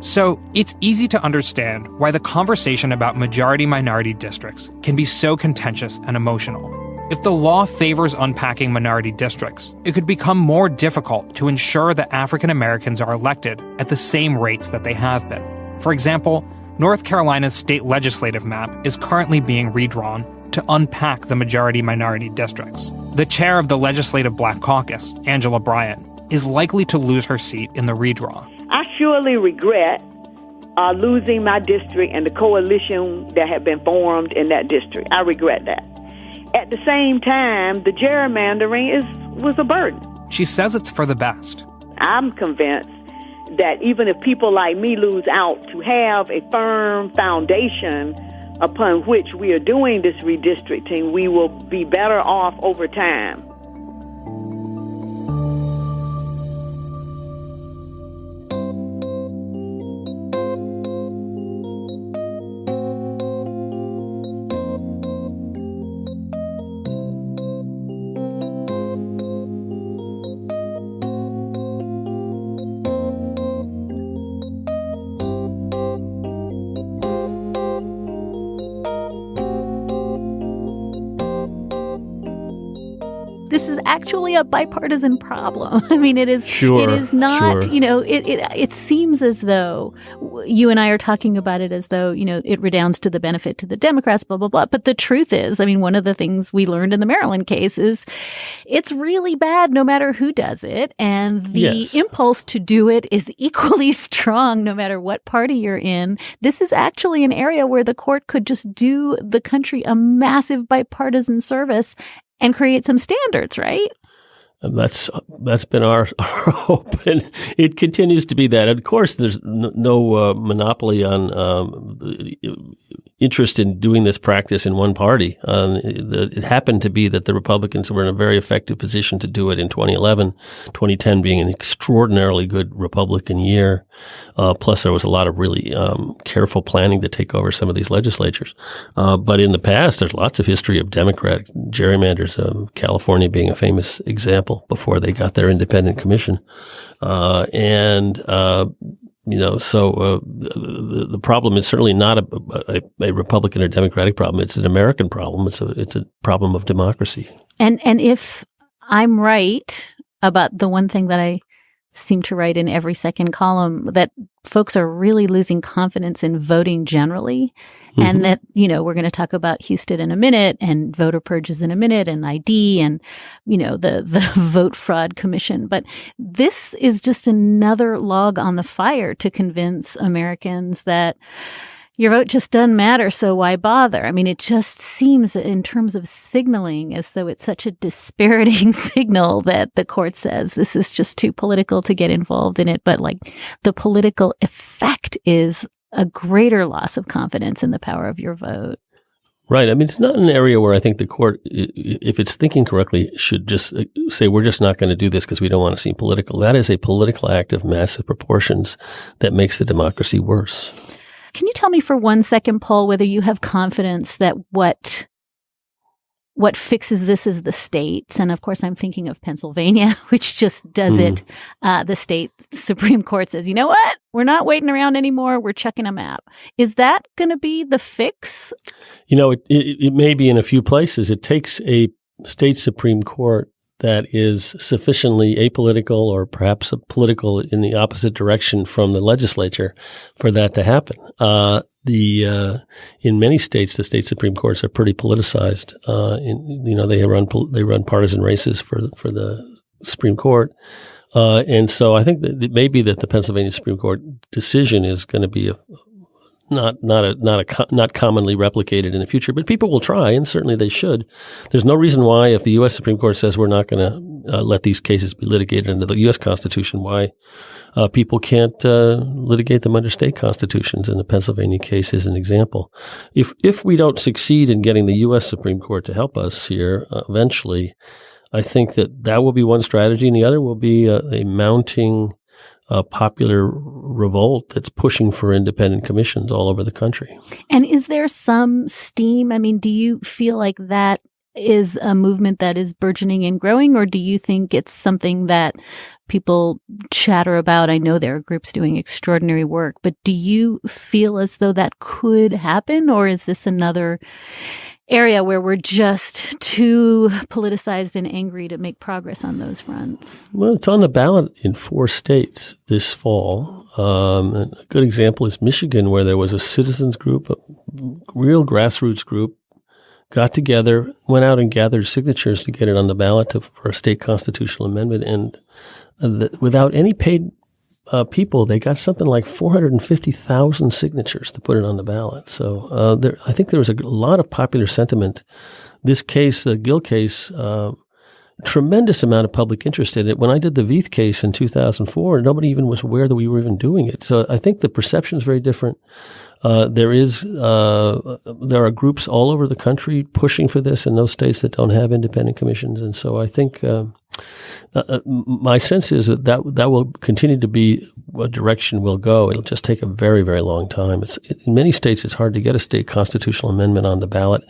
So it's easy to understand why the conversation about majority-minority districts can be so contentious and emotional. If the law favors unpacking minority districts, it could become more difficult to ensure that African Americans are elected at the same rates that they have been. For example, North Carolina's state legislative map is currently being redrawn to unpack the majority-minority districts. The chair of the Legislative Black Caucus, Angela Bryant, is likely to lose her seat in the redraw. I surely regret losing my district and the coalition that had been formed in that district. I regret that. At the same time, the gerrymandering was a burden. She says it's for the best. I'm convinced that even if people like me lose out, to have a firm foundation upon which we are doing this redistricting, we will be better off over time. This is actually a bipartisan problem. I mean, it is. Sure, it is not. sure. You know, it seems as though you and I are talking about it as though, you know, it redounds to the benefit to the Democrats, blah blah blah. But the truth is, I mean, one of the things we learned in the Maryland case is it's really bad no matter who does it, and the impulse to do it is equally strong no matter what party you're in. This is actually an area where the court could just do the country a massive bipartisan service and create some standards, right? That's been our hope, and it continues to be that. Of course, there's no monopoly on interest in doing this practice in one party. It happened to be that the Republicans were in a very effective position to do it in 2011, 2010 being an extraordinarily good Republican year. Plus, there was a lot of really careful planning to take over some of these legislatures. But in the past, there's lots of history of Democratic gerrymanders, California being a famous example before they got their independent commission. So the problem is certainly not a Republican or Democratic problem. It's an American problem. It's a problem of democracy. And if I'm right about the one thing that I seem to write in every second column, that folks are really losing confidence in voting generally. And that, we're going to talk about Houston in a minute and voter purges in a minute and ID and, the vote fraud commission. But this is just another log on the fire to convince Americans that your vote just doesn't matter, so why bother? I mean, it just seems in terms of signaling as though it's such a dispiriting signal that the court says this is just too political to get involved in it. But the political effect is a greater loss of confidence in the power of your vote. Right. I mean, it's not an area where I think the court, if it's thinking correctly, should just say, we're just not going to do this because we don't want to seem political. That is a political act of massive proportions that makes the democracy worse. Can you tell me for 1 second, Paul, whether you have confidence that what fixes this is the states? And of course, I'm thinking of Pennsylvania, which just does it. The state Supreme Court says, you know what? We're not waiting around anymore. We're checking a map. Is that going to be the fix? It may be in a few places. It takes a state Supreme Court that is sufficiently apolitical or perhaps political in the opposite direction from the legislature for that to happen. In many states, the state Supreme Courts are pretty politicized. They run partisan races for the Supreme Court. And so I think that it may be that the Pennsylvania Supreme Court decision is going to be not commonly replicated in the future, but people will try, and certainly they should. There's no reason why, if the U.S. Supreme Court says we're not going to let these cases be litigated under the U.S. Constitution, why people can't litigate them under state constitutions. And the Pennsylvania case is an example. If we don't succeed in getting the U.S. Supreme Court to help us here eventually, I think that will be one strategy, and the other will be a mounting popular revolt that's pushing for independent commissions all over the country. And is there some steam? I mean, do you feel like that is a movement that is burgeoning and growing, or do you think it's something that people chatter about? I know there are groups doing extraordinary work, but do you feel as though that could happen, or is this another area where we're just too politicized and angry to make progress on those fronts? Well, it's on the ballot in 4 states this fall. A good example is Michigan, where there was a citizens group, a real grassroots group, got together, went out and gathered signatures to get it on the ballot for a state constitutional amendment. And without any paid people, they got something like 450,000 signatures to put it on the ballot. So I think there was a lot of popular sentiment. This case, the Gill case, tremendous amount of public interest in it. When I did the Veith case in 2004, nobody even was aware that we were even doing it. So I think the perception is very different. There are groups all over the country pushing for this in those states that don't have independent commissions. And so I think my sense is that will continue to be a direction we'll go. It'll just take a very, very long time. In many states, it's hard to get a state constitutional amendment on the ballot.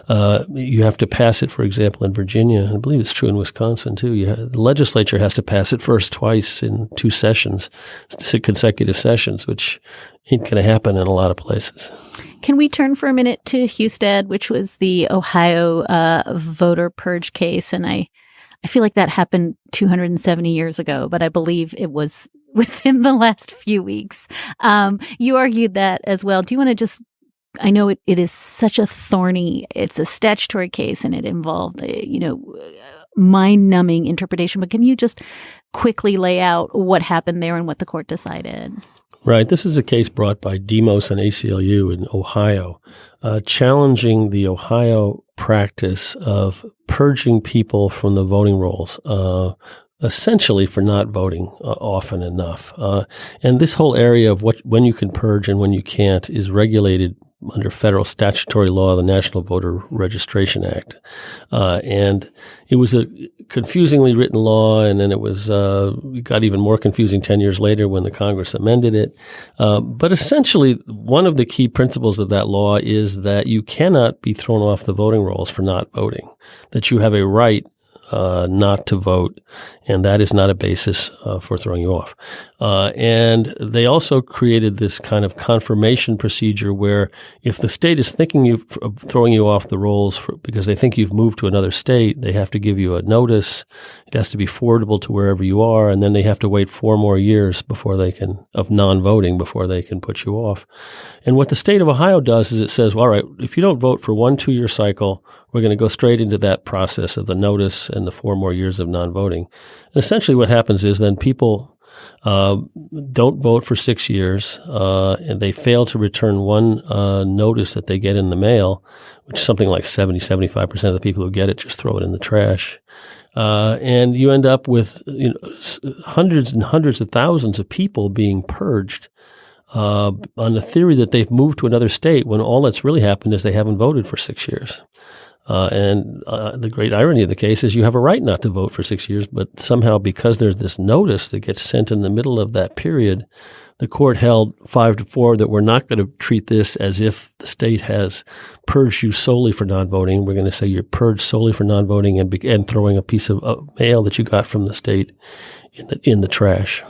You have to pass it, for example, in Virginia. And I believe it's true in Wisconsin, too. The legislature has to pass it first twice in 2 sessions, consecutive sessions, which ain't going to happen in a lot of places. Can we turn for a minute to Husted, which was the Ohio voter purge case? And I feel like that happened 270 years ago, but I believe it was within the last few weeks. You argued that as well. Do you want to just, I know it is such a it's a statutory case and it involved, mind-numbing interpretation, but can you just quickly lay out what happened there and what the court decided? Right. This is a case brought by Demos and ACLU in Ohio, challenging the Ohio practice of purging people from the voting rolls, essentially for not voting often enough. And this whole area of when you can purge and when you can't is regulated under federal statutory law, the National Voter Registration Act. And it was a confusingly written law, and then it got even more confusing 10 years later when the Congress amended it. But essentially, one of the key principles of that law is that you cannot be thrown off the voting rolls for not voting, that you have a right not to vote, and that is not a basis for throwing you off. And they also created this kind of confirmation procedure where if the state is thinking of throwing you off the rolls because they think you've moved to another state, they have to give you a notice. It has to be forwardable to wherever you are, and then they have to wait 4 more years of non-voting before they can put you off. And what the state of Ohio does is it says, well, all right, if you don't vote for 1 2-year cycle, we're going to go straight into that process of the notice and the 4 more years of non-voting. And essentially what happens is then people don't vote for 6 years, and they fail to return one notice that they get in the mail, which is something like 70-75% of the people who get it just throw it in the trash. And you end up with hundreds and hundreds of thousands of people being purged on the theory that they've moved to another state when all that's really happened is they haven't voted for 6 years. And the great irony of the case is you have a right not to vote for 6 years, but somehow because there's this notice that gets sent in the middle of that period, the court held 5-4 that we're not going to treat this as if the state has purged you solely for non-voting. We're going to say you're purged solely for non-voting and throwing a piece of mail that you got from the state in the trash.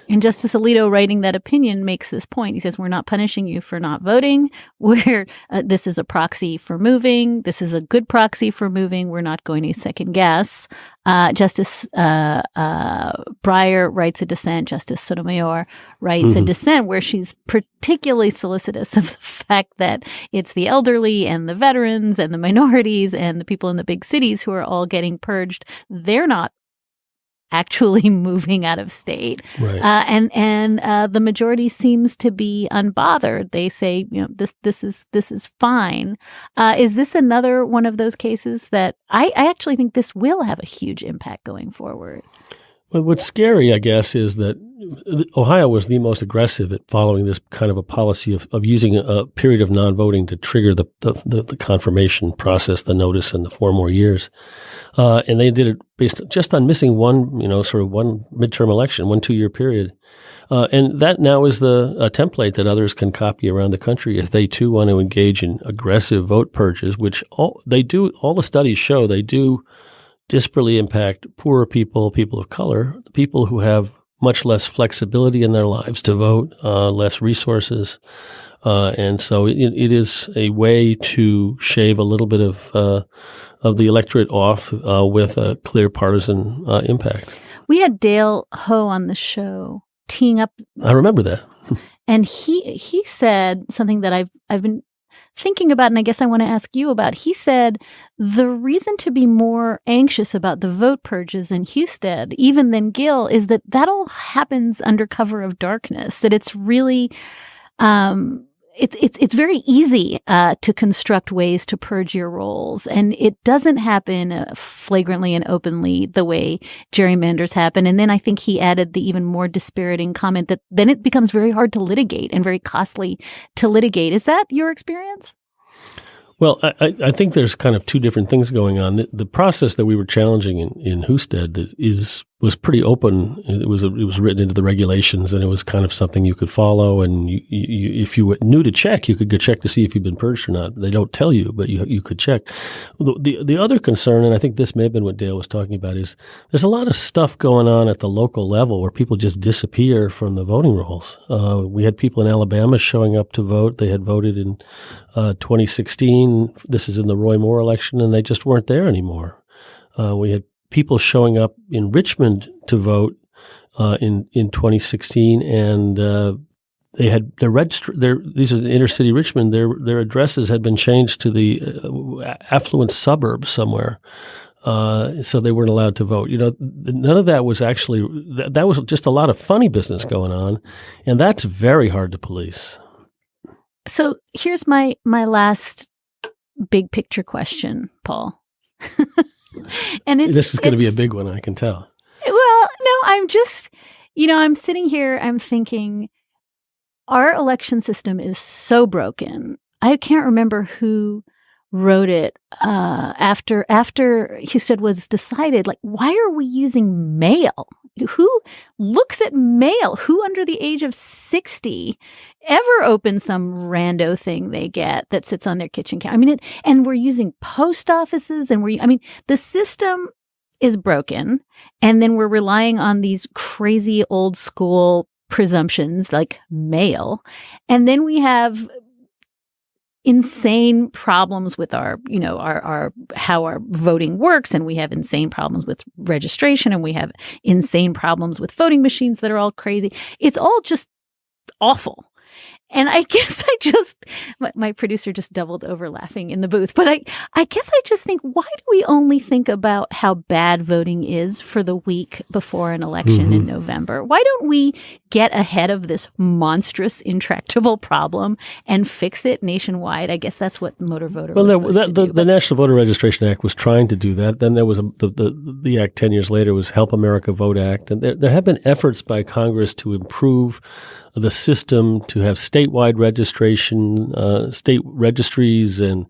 And Justice Alito, writing that opinion, makes this point. He says, we're not punishing you for not voting. This is a proxy for moving. This is a good proxy for moving. We're not going to second guess. Justice Breyer writes a dissent. Justice Sotomayor writes a dissent where she's particularly solicitous of the fact that it's the elderly and the veterans and the minorities and the people in the big cities who are all getting purged. They're not actually moving out of state. Right. And the majority seems to be unbothered. They say, this is fine. Is this another one of those cases that I actually think this will have a huge impact going forward? Well, what's scary, I guess, is that Ohio was the most aggressive at following this kind of a policy of using a period of non-voting to trigger the confirmation process, the notice, and the 4 more years. And they did it based just on missing one midterm election, 1 2-year period. And that now is a template that others can copy around the country if they too want to engage in aggressive vote purges, which all the studies show they do disparately impact poorer people, people of color, people who have much less flexibility in their lives to vote, less resources. And so it is a way to shave a little bit of the electorate off with a clear partisan impact. We had Dale Ho on the show teeing up. I remember that. And he said something that I've been thinking about, and I guess I want to ask you about. He said the reason to be more anxious about the vote purges in Husted, even than Gill, is that all happens under cover of darkness, that it's really it's very easy to construct ways to purge your rolls, and it doesn't happen flagrantly and openly the way gerrymanders happen. And then I think he added the even more dispiriting comment that then it becomes very hard to litigate and very costly to litigate. Is that your experience? Well, I think there's kind of 2 different things going on. The process that we were challenging in Husted was pretty open. It was written into the regulations, and it was kind of something you could follow. And you if you were new to check, you could go check to see if you've been purged or not. They don't tell you, but you could check. The other concern, and I think this may have been what Dale was talking about, is there's a lot of stuff going on at the local level where people just disappear from the voting rolls. We had people in Alabama showing up to vote. They had voted in 2016. This is in the Roy Moore election, and they just weren't there anymore. We had people showing up in Richmond to vote in 2016, and they had these are the inner city Richmond. Their addresses had been changed to the affluent suburbs somewhere. So they weren't allowed to vote. None of that was actually, that was just a lot of funny business going on. And that's very hard to police. So here's my last big picture question, Paul. And this is going to be a big one, I can tell. Well, no, I'm just, I'm sitting here, I'm thinking our election system is so broken. I can't remember who wrote it after Husted was decided. Like, why are we using mail? Who looks at mail? Who under the age of 60 ever opens some rando thing they get that sits on their kitchen counter? And we're using post offices, and the system is broken, and then we're relying on these crazy old school presumptions like mail, and then we have insane problems with our how our voting works, and we have insane problems with registration, and we have insane problems with voting machines that are all crazy. It's all just awful. And I guess my producer just doubled over laughing in the booth. But I guess I just think, why do we only think about how bad voting is for the week before an election in November? Why don't we get ahead of this monstrous, intractable problem and fix it nationwide? I guess that's what Motor Voter was supposed to do. The National Voter Registration Act was trying to do that. Then there was the act 10 years later was Help America Vote Act. And there have been efforts by Congress to improve the system, to have statewide registration, state registries. And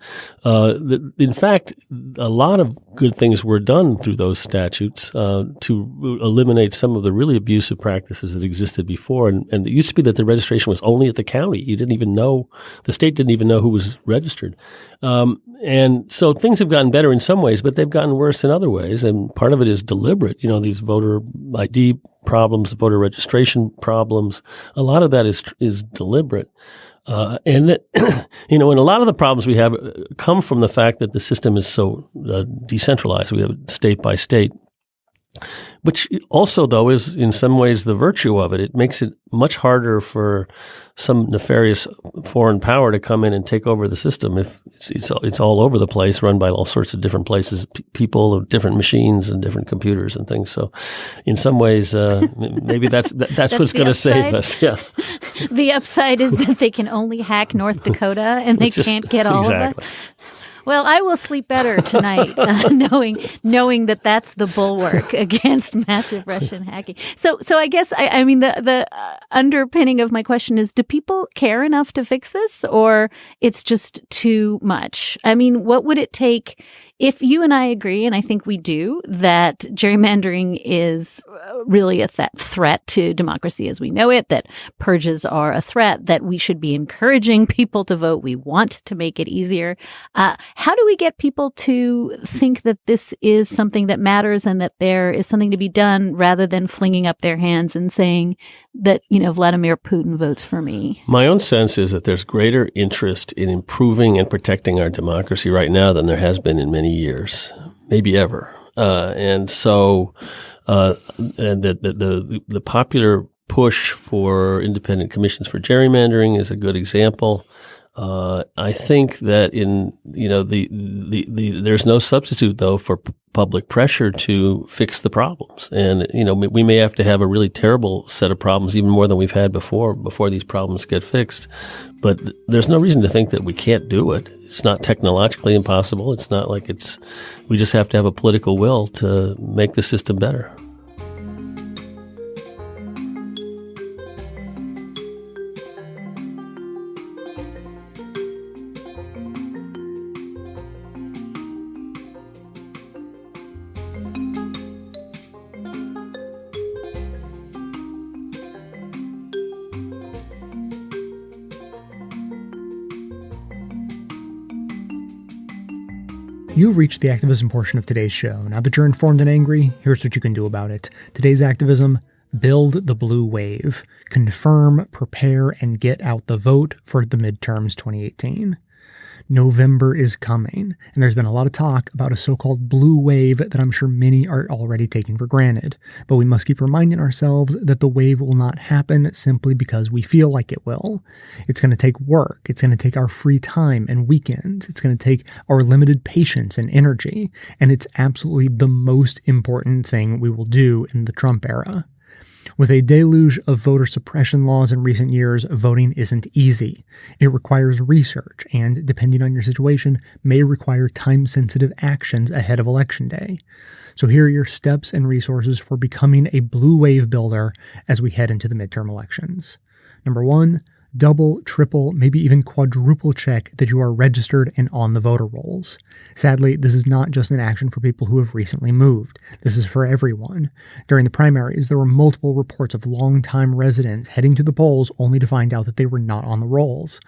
in fact, a lot of good things were done through those statutes to eliminate some of the really abusive practices that existed before. And it used to be that the registration was only at the county. You didn't even know, the state didn't even know who was registered. And so things have gotten better in some ways, but they've gotten worse in other ways. And part of it is deliberate. These voter ID problems, voter registration problems, a lot of that is deliberate. And that, and a lot of the problems we have come from the fact that the system is so decentralized. We have state by state, which also, though, is in some ways the virtue of it. It makes it much harder for some nefarious foreign power to come in and take over the system if it's all over the place, run by all sorts of different places, people, different machines and different computers and things. So in some ways, maybe that's what's going to save us. Yeah. The upside is that they can only hack North Dakota and they can't get all of it. Well, I will sleep better tonight knowing that that's the bulwark against massive Russian hacking. So I guess the underpinning of my question is: do people care enough to fix this, or it's just too much? What would it take? If you and I agree, and I think we do, that gerrymandering is really a threat to democracy as we know it, that purges are a threat, that we should be encouraging people to vote, we want to make it easier. How do we get people to think that this is something that matters and that there is something to be done, rather than flinging up their hands and saying that, Vladimir Putin votes for me? My own sense is that there's greater interest in improving and protecting our democracy right now than there has been in many years, maybe ever. And so the popular push for independent commissions for gerrymandering is a good example. I think that there's no substitute, though, for public pressure to fix the problems. And, we may have to have a really terrible set of problems, even more than we've had before these problems get fixed. But there's no reason to think that we can't do it. It's not technologically impossible. It's not like we just have to have a political will to make the system better. You've reached the activism portion of today's show. Now that you're informed and angry, here's what you can do about it. Today's activism: build the blue wave. Confirm, prepare, and get out the vote for the midterms 2018. November is coming, and there's been a lot of talk about a so-called blue wave that I'm sure many are already taking for granted. But we must keep reminding ourselves that the wave will not happen simply because we feel like it will. It's going to take work. It's going to take our free time and weekends. It's going to take our limited patience and energy. And it's absolutely the most important thing we will do in the Trump era. With a deluge of voter suppression laws in recent years, voting isn't easy. It requires research and, depending on your situation, may require time-sensitive actions ahead of Election Day. So here are your steps and resources for becoming a blue wave builder as we head into the midterm elections. Number 1, double, triple, maybe even quadruple check that you are registered and on the voter rolls. Sadly, this is not just an action for people who have recently moved. This is for everyone. During the primaries, there were multiple reports of longtime residents heading to the polls only to find out that they were not on the rolls.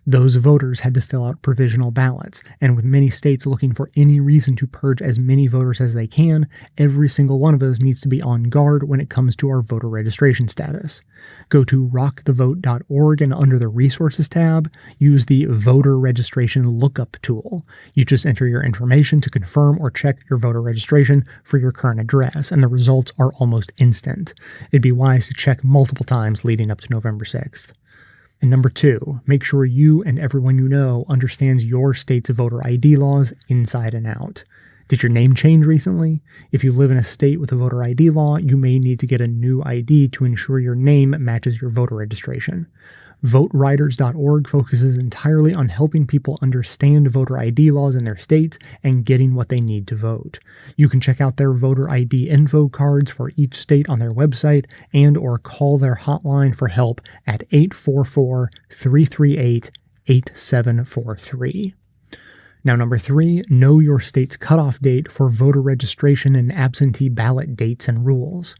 Those voters had to fill out provisional ballots, and with many states looking for any reason to purge as many voters as they can, every single one of us needs to be on guard when it comes to our voter registration status. Go to rockthevote.org and under the Resources tab, use the Voter Registration Lookup tool. You just enter your information to confirm or check your voter registration for your current address, and the results are almost instant. It'd be wise to check multiple times leading up to November 6th. And number 2, make sure you and everyone you know understands your state's voter ID laws inside and out. Did your name change recently? If you live in a state with a voter ID law, you may need to get a new ID to ensure your name matches your voter registration. VoteRiders.org focuses entirely on helping people understand voter ID laws in their states and getting what they need to vote. You can check out their voter ID info cards for each state on their website and or call their hotline for help at 844-338-8743. Now, number 3, know your state's cutoff date for voter registration and absentee ballot dates and rules.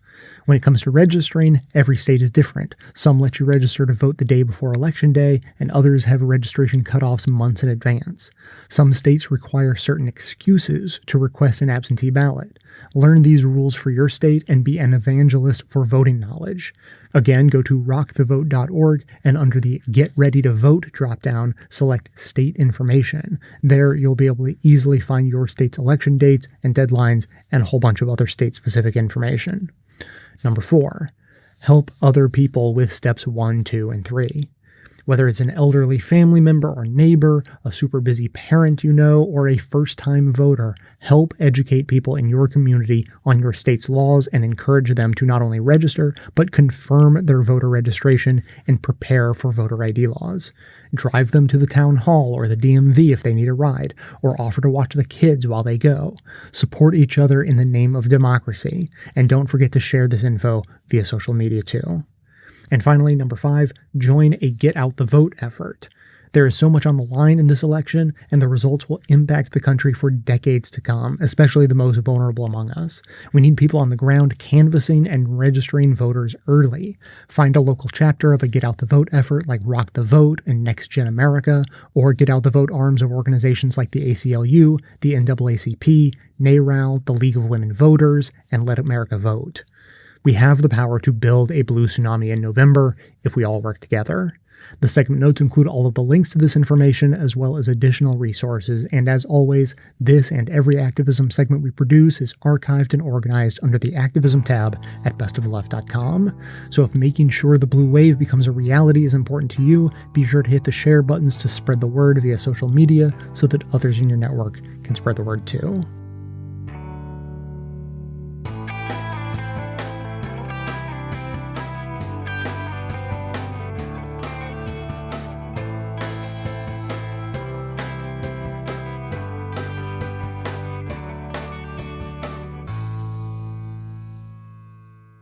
When it comes to registering, every state is different. Some let you register to vote the day before Election Day, and others have registration cutoffs months in advance. Some states require certain excuses to request an absentee ballot. Learn these rules for your state and be an evangelist for voting knowledge. Again, go to rockthevote.org and under the Get Ready to Vote dropdown, select State Information. There, you'll be able to easily find your state's election dates and deadlines and a whole bunch of other state-specific information. Number 4, help other people with steps 1, 2, and 3. Whether it's an elderly family member or neighbor, a super busy parent you know, or a first-time voter, help educate people in your community on your state's laws and encourage them to not only register, but confirm their voter registration and prepare for voter ID laws. Drive them to the town hall or the DMV if they need a ride, or offer to watch the kids while they go. Support each other in the name of democracy, and don't forget to share this info via social media too. And finally, number 5, join a Get Out the Vote effort. There is so much on the line in this election, and the results will impact the country for decades to come, especially the most vulnerable among us. We need people on the ground canvassing and registering voters early. Find a local chapter of a Get Out the Vote effort like Rock the Vote and Next Gen America, or Get Out the Vote arms of organizations like the ACLU, the NAACP, NARAL, the League of Women Voters, and Let America Vote. We have the power to build a blue tsunami in November if we all work together. The segment notes include all of the links to this information as well as additional resources, and as always, this and every activism segment we produce is archived and organized under the Activism tab at bestoftheleft.com. So if making sure the blue wave becomes a reality is important to you, be sure to hit the share buttons to spread the word via social media so that others in your network can spread the word too.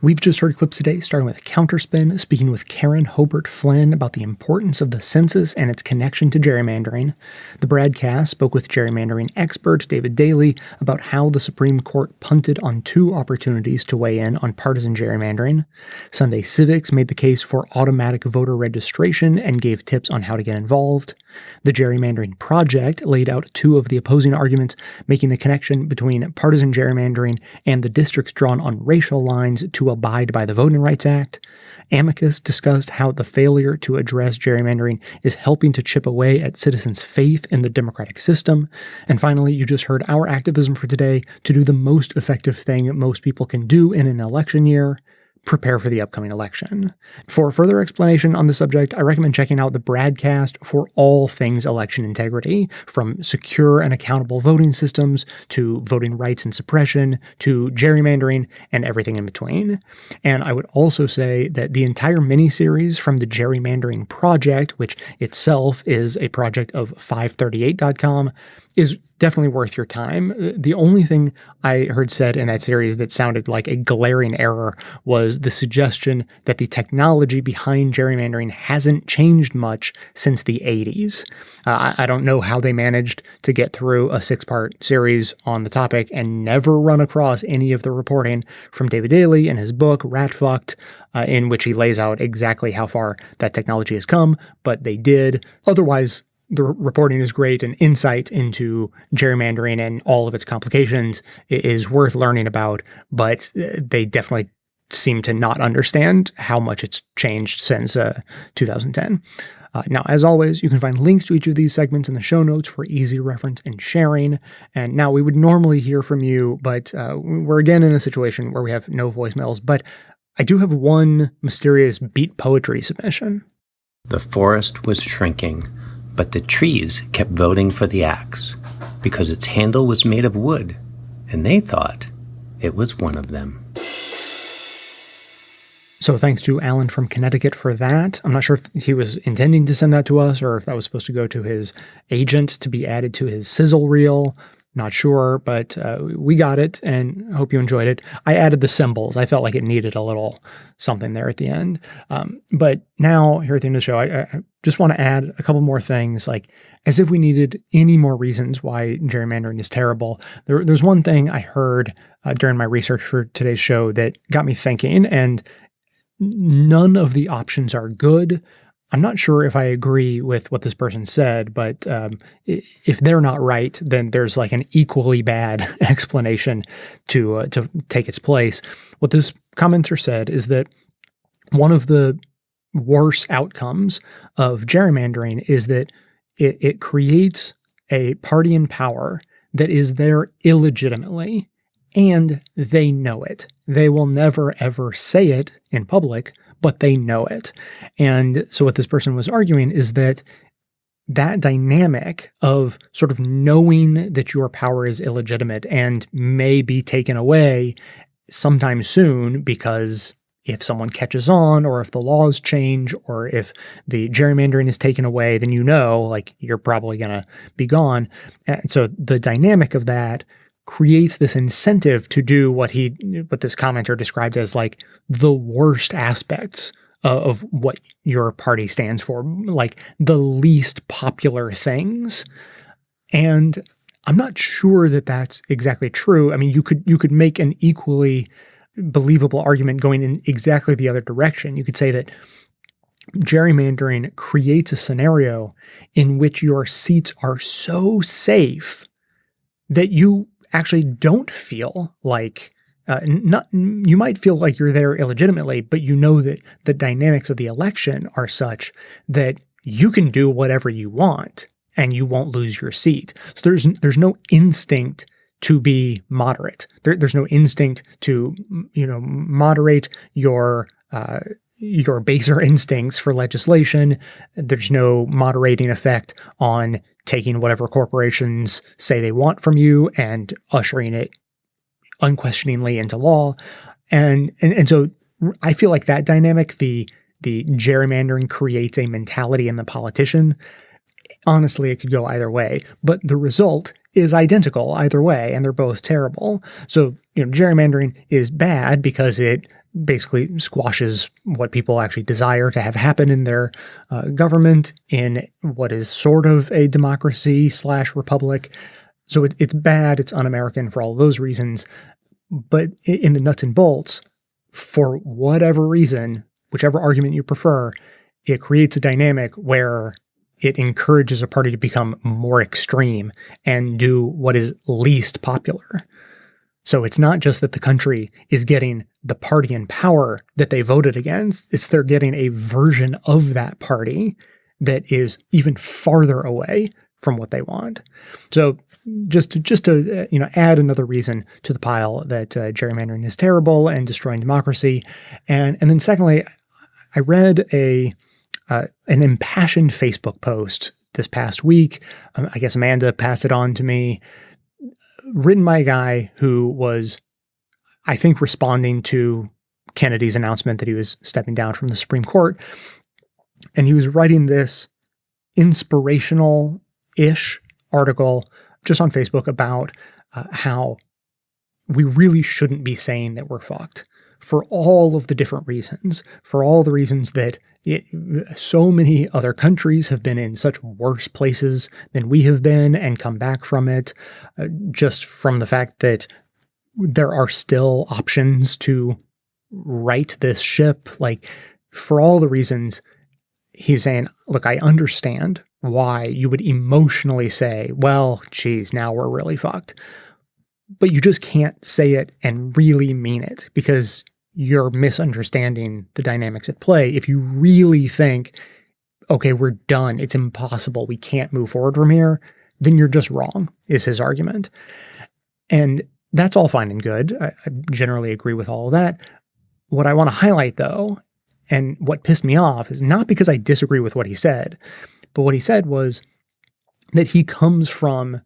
We've just heard clips today, starting with CounterSpin, speaking with Karen Hobert Flynn about the importance of the census and its connection to gerrymandering. The Bradcast spoke with gerrymandering expert David Daley about how the Supreme Court punted on 2 opportunities to weigh in on partisan gerrymandering. Sunday Civics made the case for automatic voter registration and gave tips on how to get involved. The Gerrymandering Project laid out 2 of the opposing arguments, making the connection between partisan gerrymandering and the districts drawn on racial lines 2 to abide by the Voting Rights Act. Amicus discussed how the failure to address gerrymandering is helping to chip away at citizens' faith in the democratic system. And finally, you just heard our activism for today to do the most effective thing most people can do in an election year: prepare for the upcoming election. For further explanation on the subject, I recommend checking out the Bradcast for all things election integrity, from secure and accountable voting systems to voting rights and suppression to gerrymandering and everything in between. And I would also say that the entire miniseries from the Gerrymandering Project, which itself is a project of 538.com, is definitely worth your time. The only thing I heard said in that series that sounded like a glaring error was the suggestion that the technology behind gerrymandering hasn't changed much since the 80s. I don't know how they managed to get through a 6-part series on the topic and never run across any of the reporting from David Daley in his book, Rat-Fucked, in which he lays out exactly how far that technology has come, but they did. Otherwise, the reporting is great, and insight into gerrymandering and all of its complications is worth learning about, but they definitely seem to not understand how much it's changed since 2010. Now, as always, you can find links to each of these segments in the show notes for easy reference and sharing. And now we would normally hear from you, but we're again in a situation where we have no voicemails, but I do have one mysterious beat poetry submission. The forest was shrinking, but the trees kept voting for the axe because its handle was made of wood, and they thought it was one of them. So thanks to Alan from Connecticut for that. I'm not sure if he was intending to send that to us or if that was supposed to go to his agent to be added to his sizzle reel. Not sure, but we got it and hope you enjoyed it. I added the symbols. I felt like it needed a little something there at the end. But now, here at the end of the show, I just want to add a couple more things, like as if we needed any more reasons why gerrymandering is terrible. There's one thing I heard during my research for today's show that got me thinking, and none of the options are good. I'm not sure if I agree with what this person said, but if they're not right, then there's like an equally bad explanation to take its place. What this commenter said is that one of the worst outcomes of gerrymandering is that it creates a party in power that is there illegitimately, and they know it. They will never, ever say it in public, but they know it. And so what this person was arguing is that dynamic of sort of knowing that your power is illegitimate and may be taken away sometime soon, because if someone catches on, or if the laws change, or if the gerrymandering is taken away, then you know, like, you're probably going to be gone. And so the dynamic of that creates this incentive to do what this commenter described as like the worst aspects of what your party stands for, like the least popular things. And I'm not sure that that's exactly true. I mean, you could make an equally believable argument going in exactly the other direction. You could say that gerrymandering creates a scenario in which your seats are so safe that you actually don't feel like, you might feel like you're there illegitimately, but you know that the dynamics of the election are such that you can do whatever you want and you won't lose your seat. So there's no instinct to be moderate. There's no instinct to, moderate your baser instincts for legislation. There's no moderating effect on taking whatever corporations say they want from you and ushering it unquestioningly into law. And so I feel like that dynamic, the gerrymandering creates a mentality in the politician. Honestly, it could go either way, but the result is identical either way, and they're both terrible. So, gerrymandering is bad because it basically squashes what people actually desire to have happen in their government in what is sort of a democracy / republic. So it's bad, it's un-American for all those reasons. But in the nuts and bolts, for whatever reason, whichever argument you prefer, it creates a dynamic where it encourages a party to become more extreme and do what is least popular. So it's not just that the country is getting the party in power that they voted against, it's they're getting a version of that party that is even farther away from what they want. So just to add another reason to the pile that gerrymandering is terrible and destroying democracy. And then secondly, I read an impassioned Facebook post this past week. I guess Amanda passed it on to me, written by a guy who was, I think, responding to Kennedy's announcement that he was stepping down from the Supreme Court. And he was writing this inspirational-ish article just on Facebook about how we really shouldn't be saying that we're fucked for all of the different reasons, for all the reasons that so many other countries have been in such worse places than we have been and come back from it, just from the fact that there are still options to right this ship. Like, for all the reasons, he's saying, look, I understand why you would emotionally say, well, geez, now we're really fucked. But you just can't say it and really mean it, because you're misunderstanding the dynamics at play. If you really think, okay, we're done, it's impossible, we can't move forward from here, then you're just wrong, is his argument. And that's all fine and good. I generally agree with all of that. What I want to highlight, though, and what pissed me off, is not because I disagree with what he said, but what he said was that he comes from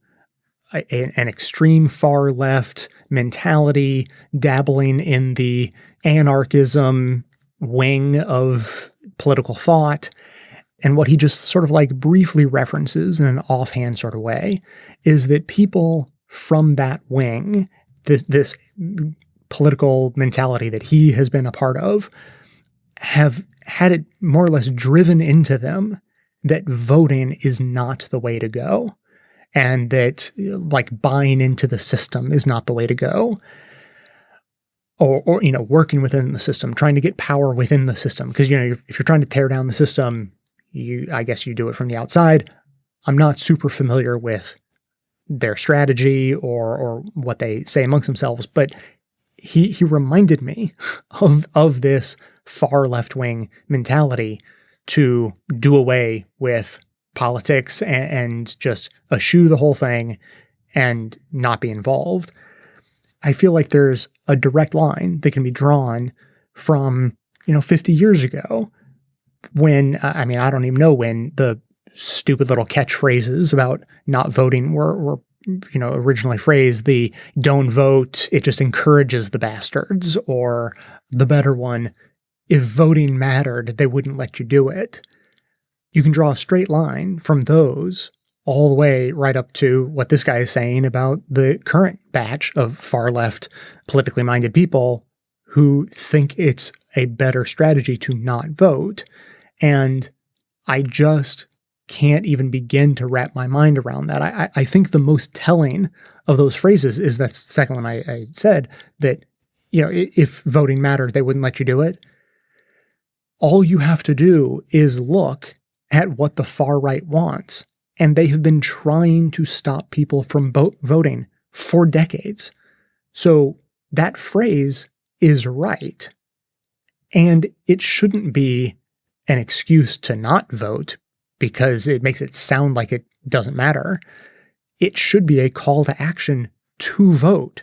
an extreme far left mentality, dabbling in the anarchism wing of political thought. And what he just sort of like briefly references in an offhand sort of way is that people from that wing, this political mentality that he has been a part of, have had it more or less driven into them that voting is not the way to go, and that like buying into the system is not the way to go, or working within the system, trying to get power within the system. Because if you're trying to tear down the system, I guess you do it from the outside. I'm not super familiar with their strategy or what they say amongst themselves, but he reminded me of this far left-wing mentality to do away with politics and just eschew the whole thing and not be involved. I feel like there's a direct line that can be drawn from, 50 years ago when, I don't even know when the stupid little catchphrases about not voting were originally phrased. The don't vote, it just encourages the bastards, or the better one, if voting mattered, they wouldn't let you do it. You can draw a straight line from those all the way right up to what this guy is saying about the current batch of far left politically minded people who think it's a better strategy to not vote. And I just can't even begin to wrap my mind around that. I think the most telling of those phrases is that second one I said, that, if voting mattered, they wouldn't let you do it. All you have to do is look at what the far right wants. And they have been trying to stop people from voting for decades. So that phrase is right. And it shouldn't be an excuse to not vote because it makes it sound like it doesn't matter. It should be a call to action to vote,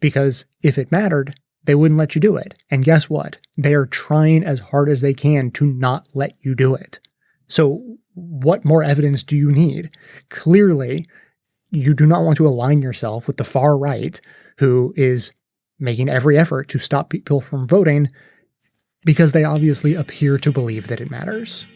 because if it mattered, they wouldn't let you do it. And guess what? They are trying as hard as they can to not let you do it. So what more evidence do you need? Clearly, you do not want to align yourself with the far right, who is making every effort to stop people from voting because they obviously appear to believe that it matters.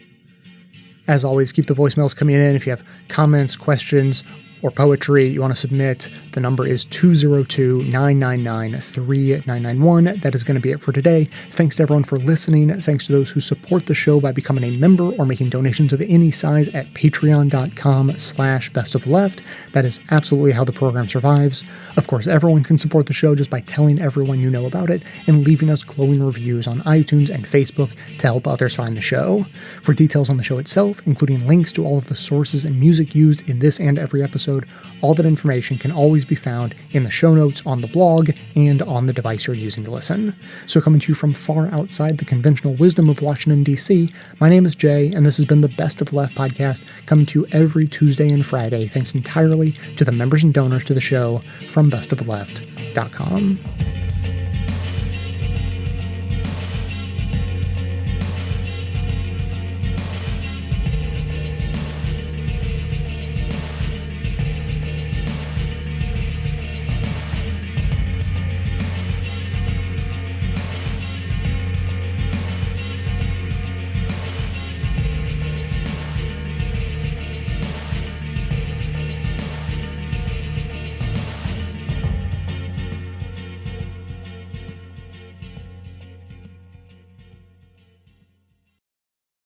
As always, keep the voicemails coming in. If you have comments, questions, or poetry you want to submit, the number is 202-999-3991. That is going to be it for today. Thanks to everyone for listening. Thanks to those who support the show by becoming a member or making donations of any size at patreon.com/bestofleft. That is absolutely how the program survives. Of course, everyone can support the show just by telling everyone you know about it and leaving us glowing reviews on iTunes and Facebook to help others find the show. For details on the show itself, including links to all of the sources and music used in this and every episode, episode, all that information can always be found in the show notes on the blog and on the device you're using to listen. So coming to you from far outside the conventional wisdom of Washington, D.C., my name is Jay, and this has been the Best of Left podcast, coming to you every Tuesday and Friday, thanks entirely to the members and donors to the show from bestofleft.com.